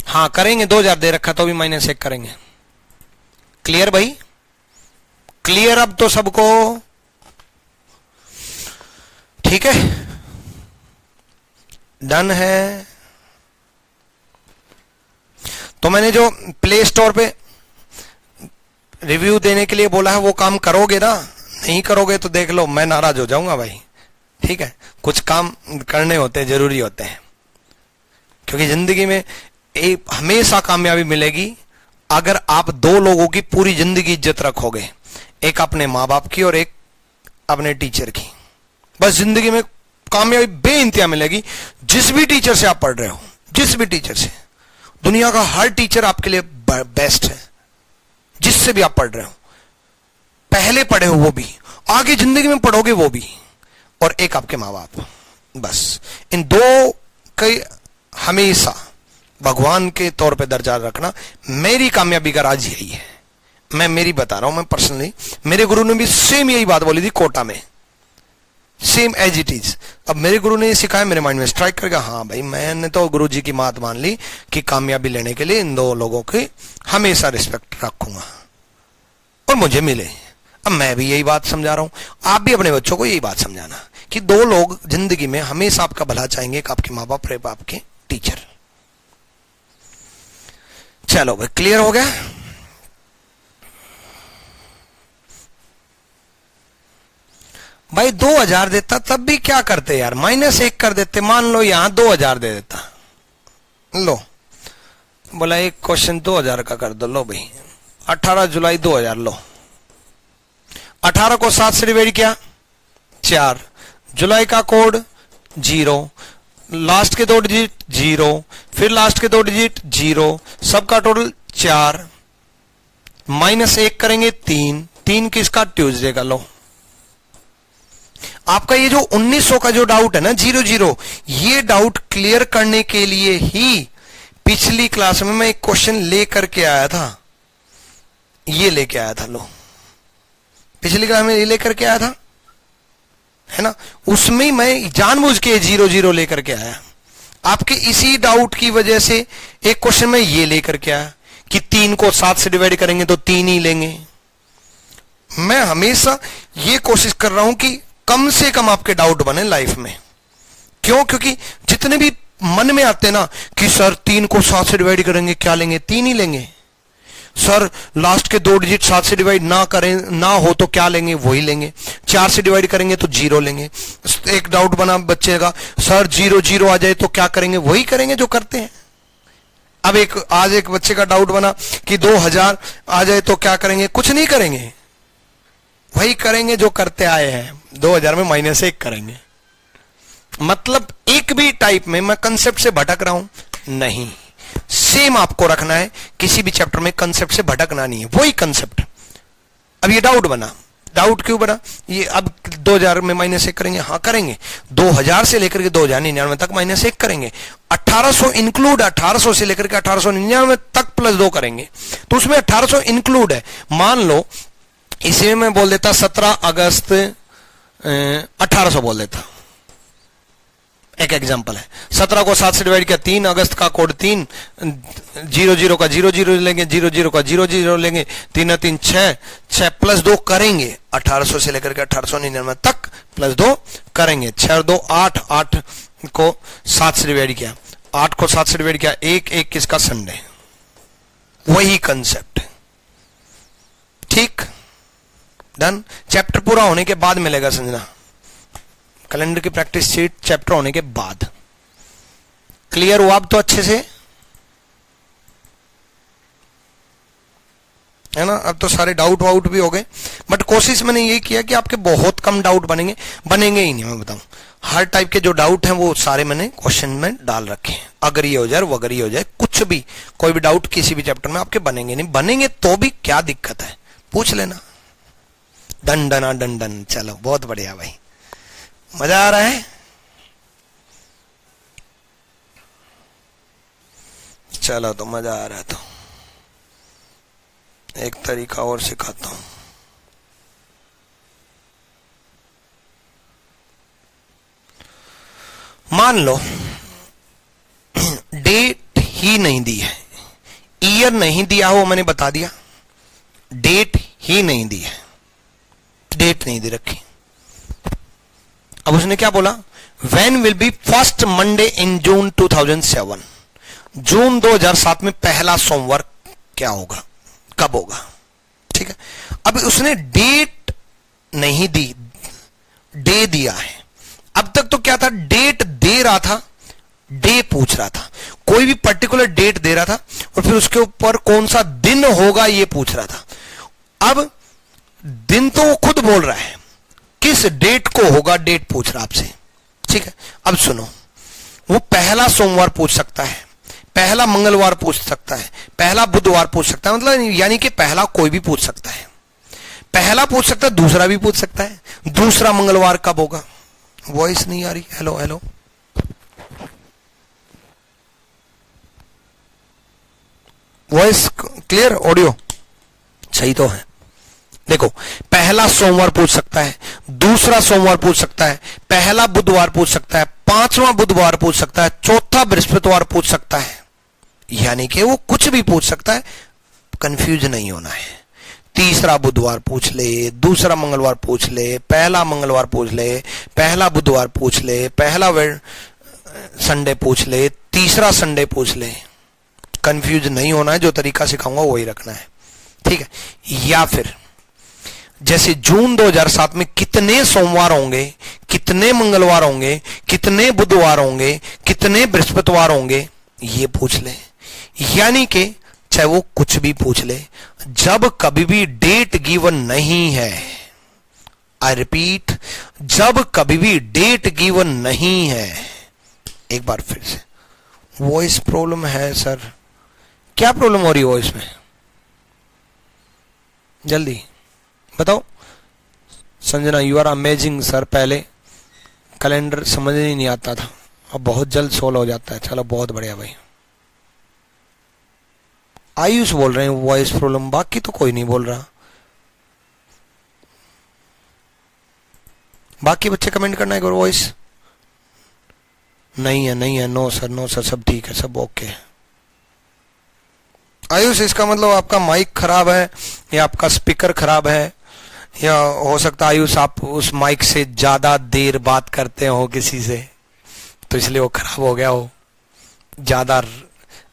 हाँ करेंगे, 2000 दे रखा तो भी -1 करेंगे। क्लियर भाई, क्लियर अब तो सबको, ठीक है, डन है। तो मैंने जो प्ले स्टोर पे रिव्यू देने के लिए बोला है वो काम करोगे ना? नहीं करोगे तो देख लो मैं नाराज हो जाऊंगा भाई, ठीक है। कुछ काम करने होते हैं, जरूरी होते हैं, क्योंकि जिंदगी में एक हमेशा कामयाबी मिलेगी अगर आप 2 लोगों की पूरी जिंदगी इज्जत रखोगे, एक अपने माँ बाप की और एक अपने टीचर की। बस जिंदगी में कामयाबी बेइंतहा मिलेगी। जिस भी टीचर से आप पढ़ रहे हो, जिस भी टीचर से, दुनिया का हर टीचर आपके लिए बेस्ट है, जिससे भी आप पढ़ रहे हो, पहले पढ़े हो वो भी, आगे जिंदगी में पढ़ोगे वो भी, और एक आपके माँ बाप। बस इन 2 के हमेशा भगवान के तौर पे दर्जा रखना। मेरी कामयाबी का राज यही है, मैं मेरी बता रहा हूं, मैं पर्सनली, मेरे गुरु ने भी सेम यही बात बोली थी कोटा में, सेम एज इट इज। अब मेरे गुरु ने ये सिखाया, मेरे माइंड में स्ट्राइक कर गया, हाँ भाई मैंने तो गुरु जी की बात मान ली कि कामयाबी लेने के लिए इन 2 लोगों की हमेशा रिस्पेक्ट रखूंगा और मुझे मिले। अब मैं भी यही बात समझा रहा हूं, आप भी अपने बच्चों को यही बात समझाना कि 2 लोग जिंदगी में हमेशा आपका भला चाहेंगे, एक आपके माँ बाप और एक आपके टीचर। चलो भाई, क्लियर हो गया। भाई 2000 देता तब भी क्या करते यार, -1 कर देते। मान लो यहां 2000 दे देता, लो बोला एक क्वेश्चन 2000 का कर दो, लो भाई 18 जुलाई 2000, लो 18 को 7 से डिवाइड किया 4, जुलाई का कोड 0, लास्ट के 2 डिजिट 0, फिर लास्ट के 2 डिजिट 0, सबका टोटल 4, -1 करेंगे 3 किसका, ट्यूसडे का। लो आपका ये जो 1900 का जो डाउट है ना 00, ये डाउट क्लियर करने के लिए ही पिछली क्लास में मैं एक क्वेश्चन लेकर के आया था, ये लेके आया था। लो पिछली क्लास में ये लेकर के आया था, है ना, उसमें मैं जानबूझ के 00 लेकर के आया। आपके इसी डाउट की वजह से एक क्वेश्चन में ये लेकर के आया कि 3 को 7 से डिवाइड करेंगे तो 3 ही लेंगे। मैं हमेशा ये कोशिश कर रहा हूं कि कम से कम आपके डाउट बने लाइफ में। क्यों? क्योंकि जितने भी मन में आते ना कि सर 3 को 7 से डिवाइड करेंगे क्या लेंगे, 3 ही लेंगे। सर लास्ट के 2 डिजिट 7 से डिवाइड ना करें ना हो तो क्या लेंगे, वही लेंगे। 4 से डिवाइड करेंगे तो 0 लेंगे। एक डाउट बना बच्चे का, सर 0 आ जाए तो क्या करेंगे, वही करेंगे जो करते हैं। अब आज एक बच्चे का डाउट बना कि 2000 आ जाए तो क्या करेंगे, कुछ नहीं करेंगे, वही करेंगे जो करते आए हैं। 2000 में -1 करेंगे। मतलब एक भी टाइप में मैं कंसेप्ट से भटक रहा हूं नहीं, सेम आपको रखना है, किसी भी चैप्टर में कंसेप्ट से भटकना नहीं है, वही कंसेप्ट। अब ये डाउट बना, डाउट क्यों बना, ये अब 2000 में -1 करेंगे, हाँ करेंगे। 2000 से लेकर के 2099 तक -1 करेंगे। 1800 इंक्लूड, 1800 से लेकर के 1899 तक +2 करेंगे, तो उसमें 1800 इंक्लूड है। मान लो इसी में मैं बोल देता 17 अगस्त 1800 बोल देता, एक एग्जांपल है। 17 को 7 से डिवाइड किया 3, अगस्त का कोड 3, 00 का 00 लेंगे, 00 का 00 लेंगे, 3 3 6 +2 करेंगे। 1800 से लेकर के 1899 तक +2 करेंगे। 6 2 8, 8 को 7 से डिवाइड किया, 8 को 7 से डिवाइड किया 1 किसका, संडे। वही कंसेप्ट, ठीक, डन। चैप्टर पूरा होने के बाद मिलेगा समझना, कैलेंडर की प्रैक्टिस शीट चैप्टर होने के बाद। क्लियर हुआ अब तो अच्छे से, है ना। अब तो सारे डाउट वाउट भी हो गए, बट कोशिश मैंने ये किया कि आपके बहुत कम डाउट बनेंगे ही नहीं। मैं बताऊं हर टाइप के जो डाउट हैं वो सारे मैंने क्वेश्चन में डाल रखे हैं। अगर ये हो जाए वगर ये हो जाए, कुछ भी कोई भी डाउट किसी भी चैप्टर में आपके बनेंगे नहीं, बनेंगे तो भी क्या दिक्कत है, पूछ लेना। डन डना डन डन, चलो बहुत बढ़िया भाई, मजा आ रहा है। चलो तो मजा आ रहा है तो एक तरीका और सिखाता हूं। मान लो डेट ही नहीं दी है, ईयर नहीं दिया हो, मैंने बता दिया, डेट ही नहीं दी है, डेट नहीं दे रखी। अब उसने क्या बोला, when will be first Monday in June 2007, June 2007 में पहला सोमवार क्या होगा, कब होगा, ठीक है। अब उसने डेट नहीं दी, डे दिया है। अब तक तो क्या था, डेट दे रहा था, डे पूछ रहा था, कोई भी पर्टिकुलर डेट दे रहा था और फिर उसके ऊपर कौन सा दिन होगा ये पूछ रहा था। अब दिन तो वो खुद बोल रहा है, किस डेट को होगा डेट पूछ रहा आपसे, ठीक है। अब सुनो, वो पहला सोमवार पूछ सकता है, पहला मंगलवार पूछ सकता है, पहला बुधवार पूछ सकता है, मतलब यानी कि पहला कोई भी पूछ सकता है, पहला पूछ सकता है, दूसरा भी पूछ सकता है। दूसरा मंगलवार कब होगा, वॉइस नहीं आ रही, hello hello, voice clear, audio सही तो है। देखो, पहला सोमवार पूछ सकता है, दूसरा सोमवार पूछ सकता है, पहला बुधवार पूछ सकता है, पांचवा बुधवार पूछ सकता है, चौथा बृहस्पतिवार पूछ सकता है, यानी कि वो कुछ भी पूछ सकता है, कंफ्यूज नहीं होना है। तीसरा बुधवार पूछ ले, दूसरा मंगलवार पूछ ले, पहला मंगलवार पूछ ले, पहला बुधवार पूछ ले, पहला संडे पूछ ले, तीसरा संडे पूछ ले, कंफ्यूज नहीं होना है, जो तरीका सिखाऊंगा वही रखना है, ठीक है। या फिर जैसे जून 2007 में कितने सोमवार होंगे, कितने मंगलवार होंगे, कितने बुधवार होंगे, कितने बृहस्पतिवार होंगे, ये पूछ ले। यानी कि चाहे वो कुछ भी पूछ ले, जब कभी भी डेट गिवन नहीं है, आई रिपीट, जब कभी भी डेट गिवन नहीं है। एक बार फिर से, वॉइस प्रॉब्लम है सर, क्या प्रॉब्लम हो रही है वॉइस में, जल्दी बताओ। Sanjana, you are amazing sir, पहले कैलेंडर समझ ही नहीं आता था, अब बहुत जल्द सोल्व हो जाता है। चलो बहुत बढ़िया भाई। आयुष बोल रहे हैं वॉइस प्रॉब्लम, बाकी तो कोई नहीं बोल रहा। बाकी बच्चे कमेंट करना एक बार, वॉइस नहीं है, नहीं है, नो सर, नो सर, सब ठीक है, सब ओके है। आयुष, इसका मतलब आपका माइक खराब है या आपका स्पीकर खराब है, या हो सकता है आयुष आप उस माइक से ज्यादा देर बात करते हो किसी से, तो इसलिए वो खराब हो गया हो, ज्यादा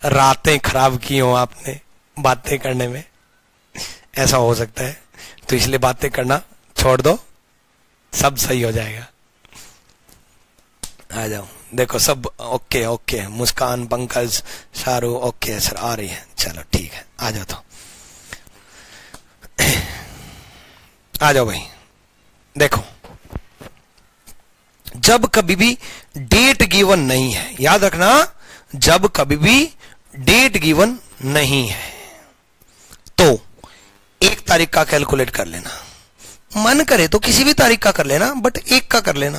रातें खराब की हो आपने बातें करने में, ऐसा हो सकता है, तो इसलिए बातें करना छोड़ दो, सब सही हो जाएगा। आ जाओ, देखो सब ओके ओके, मुस्कान, पंकज, शाहरुख ओके सर, आ रही है, चलो ठीक है, आ जाओ। तो आ जाओ भाई। देखो, जब कभी भी डेट गिवन नहीं है, याद रखना, जब कभी भी डेट गिवन नहीं है तो एक तारीख का कैलकुलेट कर लेना, मन करे तो किसी भी तारीख का कर लेना, बट एक का कर लेना,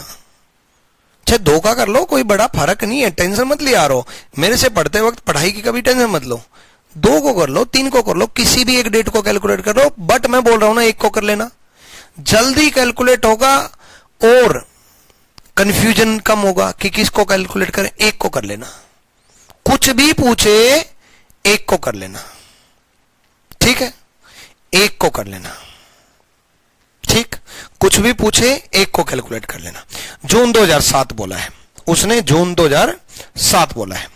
चाहे दो का कर लो, कोई बड़ा फर्क नहीं है, टेंशन मत लिया रो। मेरे से पढ़ते वक्त पढ़ाई की कभी टेंशन मत लो, दो को कर लो, तीन को कर लो, किसी भी एक डेट को कैलकुलेट कर लो, बट मैं बोल रहा हूं ना, एक को कर लेना, जल्दी कैलकुलेट होगा और कंफ्यूजन कम होगा कि किसको कैलकुलेट करें, एक को कर लेना। कुछ भी पूछे एक को कर लेना, ठीक है, एक को कर लेना, ठीक, कुछ भी पूछे एक को कैलकुलेट कर लेना। जून 2007 बोला है उसने, जून 2007 बोला है,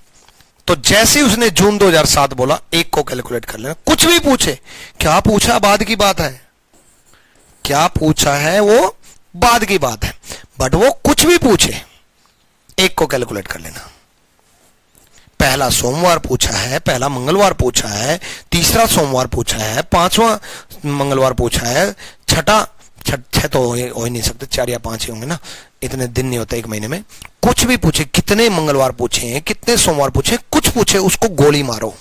तो जैसे उसने जून 2007 बोला, एक को कैलकुलेट कर लेना। कुछ भी पूछे, क्या पूछा बाद की बात है, क्या पूछा है वो बाद की बात है, बट वो कुछ भी पूछे एक को कैलकुलेट कर लेना। पहला सोमवार पूछा है, पहला मंगलवार पूछा है, तीसरा सोमवार पूछा है, पांचवा मंगलवार पूछा है, छह तो हो ही नहीं सकते, 4 या 5 ही होंगे ना, इतने दिन नहीं होते एक महीने में। कुछ भी पूछे, कितने मंगलवार पूछे हैं, कितने सोमवार पूछे, कुछ पूछे उसको गोली मारो।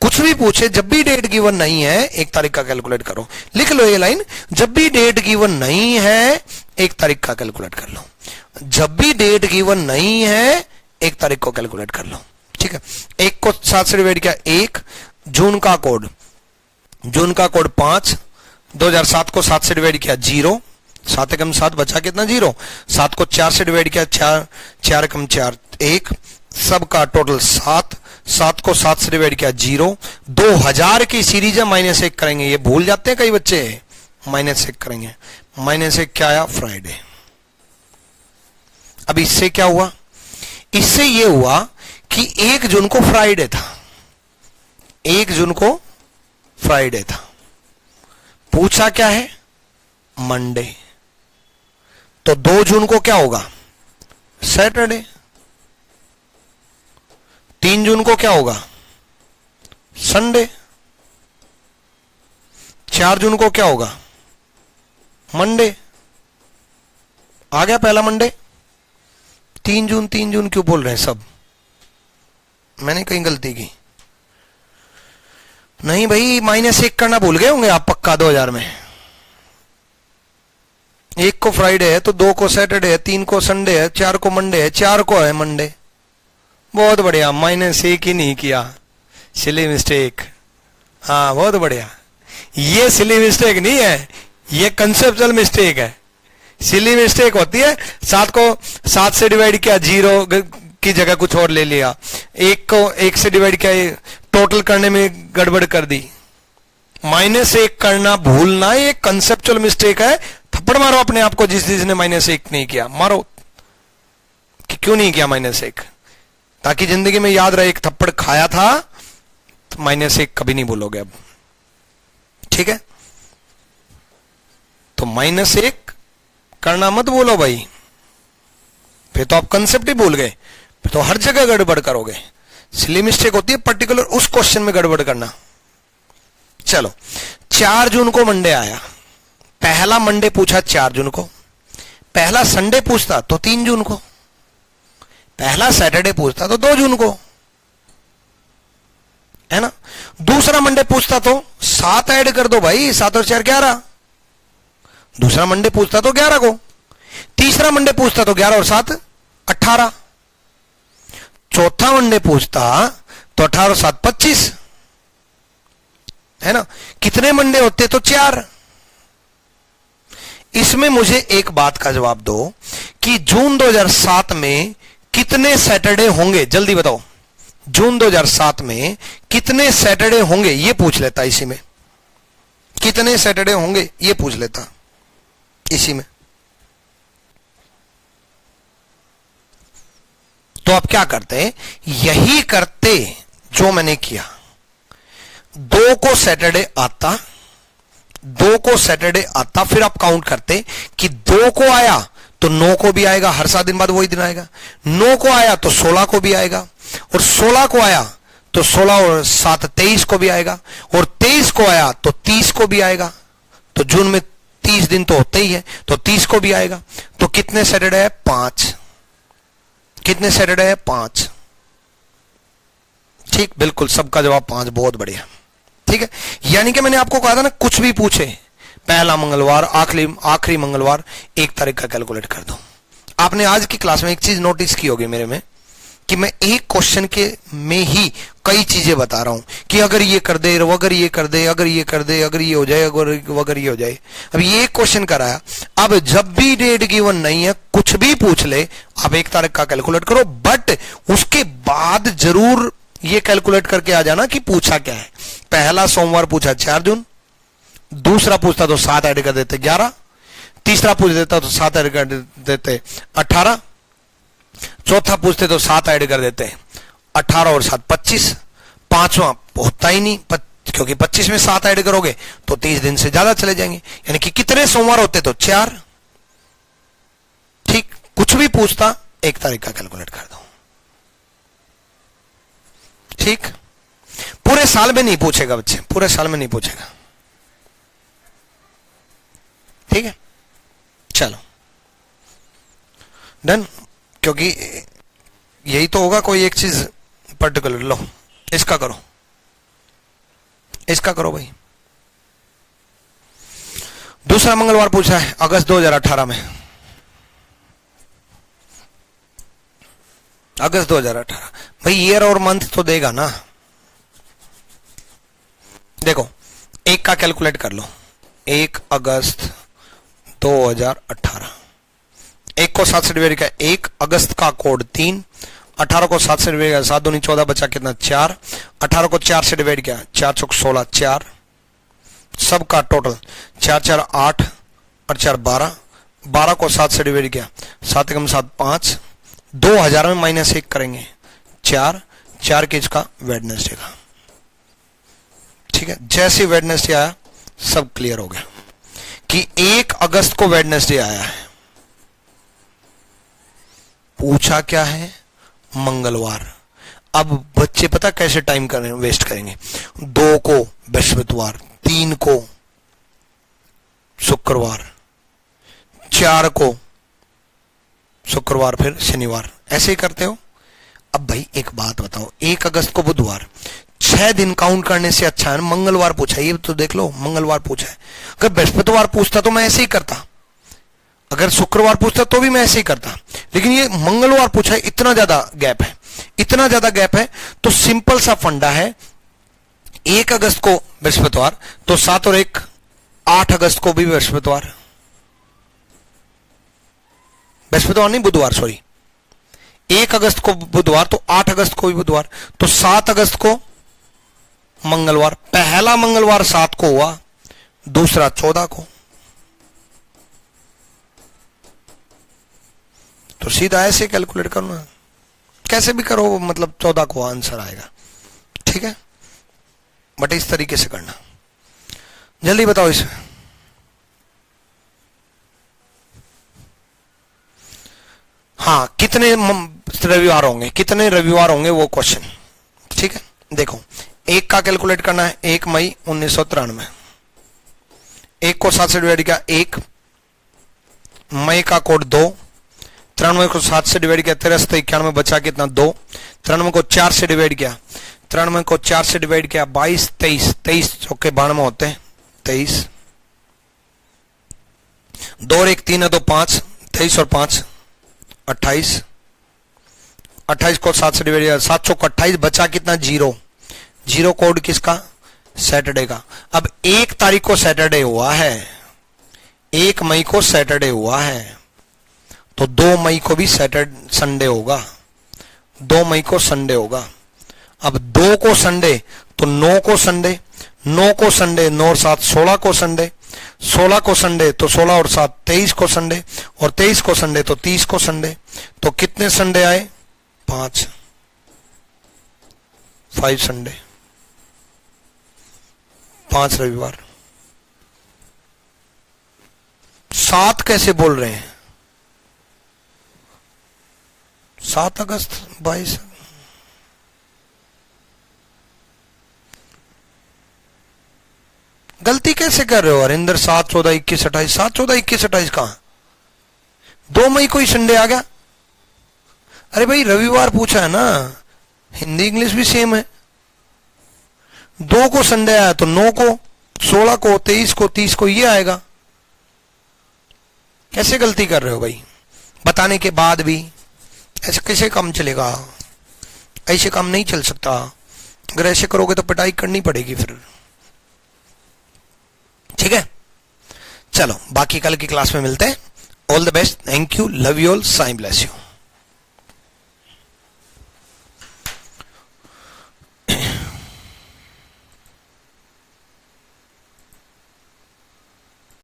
कुछ भी पूछे, जब भी डेट गिवन नहीं है, एक तारीख का कैलकुलेट करो। लिख लो ये लाइन, जब भी डेट गिवन नहीं है एक तारीख का कैलकुलेट कर लो, जब भी डेट गिवन नहीं है एक तारीख को कैलकुलेट कर लो, ठीक है। एक को 7 से डिवाइड किया 1, जून का कोड 5, 2007 को 7 से डिवाइड किया 0, 7 एकम 7 बचा कितना 0, 7 को 4 से डिवाइड किया 4 एकम 4 1, सबका टोटल 7, 7 को 7 से डिवाइड किया 0, 2000 की सीरीज है, -1 करेंगे, ये भूल जाते हैं कई बच्चे, -1 करेंगे, -1 क्या आया, फ्राइडे। अब इससे क्या हुआ, इससे ये हुआ कि 1 जून को फ्राइडे था, 1 जून को फ्राइडे था, पूछा क्या है, मंडे, तो 2 जून को क्या होगा, सैटरडे, 3 जून को क्या होगा, संडे, 4 जून को क्या होगा, मंडे। आ गया पहला मंडे। 3 जून क्यों बोल रहे हैं सब, मैंने कहीं गलती की नहीं भाई, -1 करना भूल गए होंगे आप पक्का 2000 में। 1 को फ्राइडे है, तो 2 को सैटरडे है, 3 को संडे है, 4 को मंडे है, 4 को है मंडे। बहुत बढ़िया, -1 ही नहीं किया, सिली मिस्टेक। हाँ बहुत बढ़िया, ये सिली मिस्टेक नहीं है, ये कंसेप्चुअल मिस्टेक है। सिली मिस्टेक होती है 7 को 7 से डिवाइड किया 0 की जगह कुछ और ले लिया, 1 को 1 से डिवाइड किया, टोटल करने में गड़बड़ कर दी। -1 करना भूलना ये कंसेप्चुअल मिस्टेक है। थप्पड़ मारो अपने आप को जिसने -1 नहीं किया, मारो कि क्यों नहीं किया -1, ताकि जिंदगी में याद रहे एक थप्पड़ खाया था -1 कभी नहीं बोलोगे अब, ठीक है। तो -1 करना मत बोलो भाई, फिर तो आप कंसेप्ट ही भूल गए, फिर तो हर जगह गड़बड़ करोगे। सिली मिस्टेक होती है पर्टिकुलर उस क्वेश्चन में गड़बड़ करना। चलो 4 जून को मंडे आया, पहला मंडे पूछा 4 जून को, पहला संडे पूछता तो 3 जून को, पहला सैटरडे पूछता तो 2 जून को, है ना। दूसरा मंडे पूछता तो 7 ऐड कर दो भाई, 7 और 4 11। दूसरा मंडे पूछता तो 11 को, तीसरा मंडे पूछता तो 11 और 7 18। चौथा मंडे पूछता तो 18 और 7 25, है ना। कितने मंडे होते तो 4। इसमें मुझे एक बात का जवाब दो कि जून 2007 में कितने सैटरडे होंगे, जल्दी बताओ। जून 2007 में कितने सैटरडे होंगे ये पूछ लेता, इसी में कितने सैटरडे होंगे ये पूछ लेता इसी में। तो आप क्या करते, यही करते जो मैंने किया। 2 को सैटरडे आता, 2 को सैटरडे आता, फिर आप काउंट करते कि 2 को आया तो 9 को भी आएगा, हर 7 दिन बाद वही दिन आएगा। 9 को आया तो 16 को भी आएगा, और 16 को आया तो 16 और 7 23 को भी आएगा, और 23 को आया तो 30 को भी आएगा। तो जून में 30 दिन तो होते ही है, तो 30 को भी आएगा। तो कितने सैटरडे है? 5। कितने सैटरडे है? 5। ठीक, बिल्कुल सबका जवाब 5, बहुत बढ़िया। ठीक है, यानी कि मैंने आपको कहा था ना, कुछ भी पूछे, पहला मंगलवार, आखिरी मंगलवार, 1 तारीख का कैलकुलेट कर दो। आपने आज की क्लास में एक चीज नोटिस की होगी मेरे में, कि मैं एक क्वेश्चन के में ही कई चीजें बता रहा हूं कि अगर ये कर दे, अगर ये कर दे, अगर ये कर दे, अगर ये हो जाए, अगर ये हो जाए। अब ये एक क्वेश्चन कराया, अब जब भी डेट गिवन नहीं है, कुछ भी पूछ ले, आप 1 तारीख का कैलकुलेट करो, बट उसके बाद जरूर ये कैलकुलेट करके आ जाना कि पूछा क्या है। पहला सोमवार पूछा 4 जून, दूसरा पूछता तो 7 ऐड कर देते 11, तीसरा पूछ देता तो 7 ऐड कर देते 18, चौथा पूछते तो 7 ऐड कर देते 18 और 7 25, पांचवा होता ही नहीं, क्योंकि 25 में 7 ऐड करोगे तो 30 दिन से ज्यादा चले जाएंगे। यानी कि कितने सोमवार होते तो 4। ठीक, कुछ भी पूछता 1 तारीख का कैलकुलेट कर दो। ठीक, पूरे साल में नहीं पूछेगा बच्चे, पूरे साल में नहीं पूछेगा। ठीक है, चलो डन। क्योंकि यही तो होगा, कोई एक चीज पर्टिकुलर लो, इसका करो, इसका करो भाई। दूसरा मंगलवार पूछा है अगस्त 2018 में, अगस्त 2018 भाई, ईयर और मंथ तो देगा ना। देखो 1 का कैलकुलेट कर लो, 1 अगस्त 2018, 1 को 7 से डिवाइड किया 1, अगस्त का कोड 3, 18 को 7 से डिवाइड किया 7 दूनी 14, बचा कितना 4, 18 को 4 से डिवाइड किया 4 चौक 16, 4, सबका टोटल 4 4 8 और 4 12, 12 को 7 से डिवाइड किया 7 एकम 7 5, 2000 में -1 करेंगे 4, 4 के इसका वेडनेसडे का। ठीक है, जैसे वेडनेसडे आया सब क्लियर हो गया कि 1 अगस्त को वेडनेसडे आया है। पूछा क्या है? मंगलवार। अब बच्चे पता कैसे टाइम वेस्ट करेंगे, 2 को बृहस्पतिवार, 3 को शुक्रवार, 4 को शुक्रवार, फिर शनिवार, ऐसे ही करते हो। अब भाई एक बात बताओ, 1 अगस्त को बुधवार, 6 दिन काउंट करने से अच्छा है मंगलवार पूछा है, ये तो देख लो मंगलवार पूछा है। अगर बृहस्पतिवार पूछता तो मैं ऐसे ही करता, अगर शुक्रवार पूछता तो भी मैं ऐसे ही करता, लेकिन ये मंगलवार पूछा है, इतना ज्यादा गैप है, इतना ज्यादा गैप है। तो सिंपल सा फंडा है, 1 अगस्त को बृहस्पतिवार तो 7 और 1 8 अगस्त को भी बृहस्पतिवार, बृहस्पतिवार नहीं बुधवार, सॉरी, 1 अगस्त को बुधवार तो 8 अगस्त को भी बुधवार, तो 7 अगस्त को मंगलवार। पहला मंगलवार 7 को हुआ, दूसरा 14 को, तो सीधा ऐसे कैलकुलेट करो ना, कैसे भी करो, मतलब 14 को आंसर आएगा। ठीक है, बट इस तरीके से करना। जल्दी बताओ इसमें। हाँ, कितने रविवार होंगे, कितने रविवार होंगे वो क्वेश्चन। ठीक है, देखो एक का कैलकुलेट करना है, 1 मई 1993। एक को 7 से डिवाइड किया 1, मई का कोड 2, 93 को 7 से डिवाइड किया 13 से 91 बचा कितना 2, 93 को 4 से डिवाइड किया, 93 को 4 से डिवाइड किया 22, 23, 23 चौके 92 होते हैं 23, 2 और 1 3 है तो 5, 23 और 5 28, 28 को 7 से डिवाइड किया 7 चौक 28 बचा कितना 0, 0 कोड किसका सैटरडे का। अब 1 तारीख को सैटरडे हुआ है, 1 मई को सैटरडे हुआ है, तो 2 मई को भी सैटरडे संडे होगा, 2 मई को संडे होगा। अब 2 को संडे तो 9 को संडे, 9 को संडे 9 और 7 16 को संडे, 16 को संडे तो 16 और 7 23 को संडे, और 23 को संडे तो 30 को संडे। तो कितने संडे आए 5 संडे, 5 रविवार। 7 कैसे बोल रहे हैं, 7 अगस्त 22, गलती कैसे कर रहे हो हरिंदर। 7 14 21 28, 7 14 21 28 कहां, 2 मई को ही संडे आ गया। अरे भाई रविवार पूछा है ना, हिंदी इंग्लिश भी सेम है। 2 को संडे आया तो 9 को, 16 को, 23 को, 30 को ये आएगा। कैसे गलती कर रहे हो भाई, बताने के बाद भी। ऐसे कैसे काम चलेगा, ऐसे काम नहीं चल सकता। अगर ऐसे करोगे तो पिटाई करनी पड़ेगी फिर। ठीक है, चलो बाकी कल की क्लास में मिलते हैं। All the best, thank you, love you all, Sai bless you.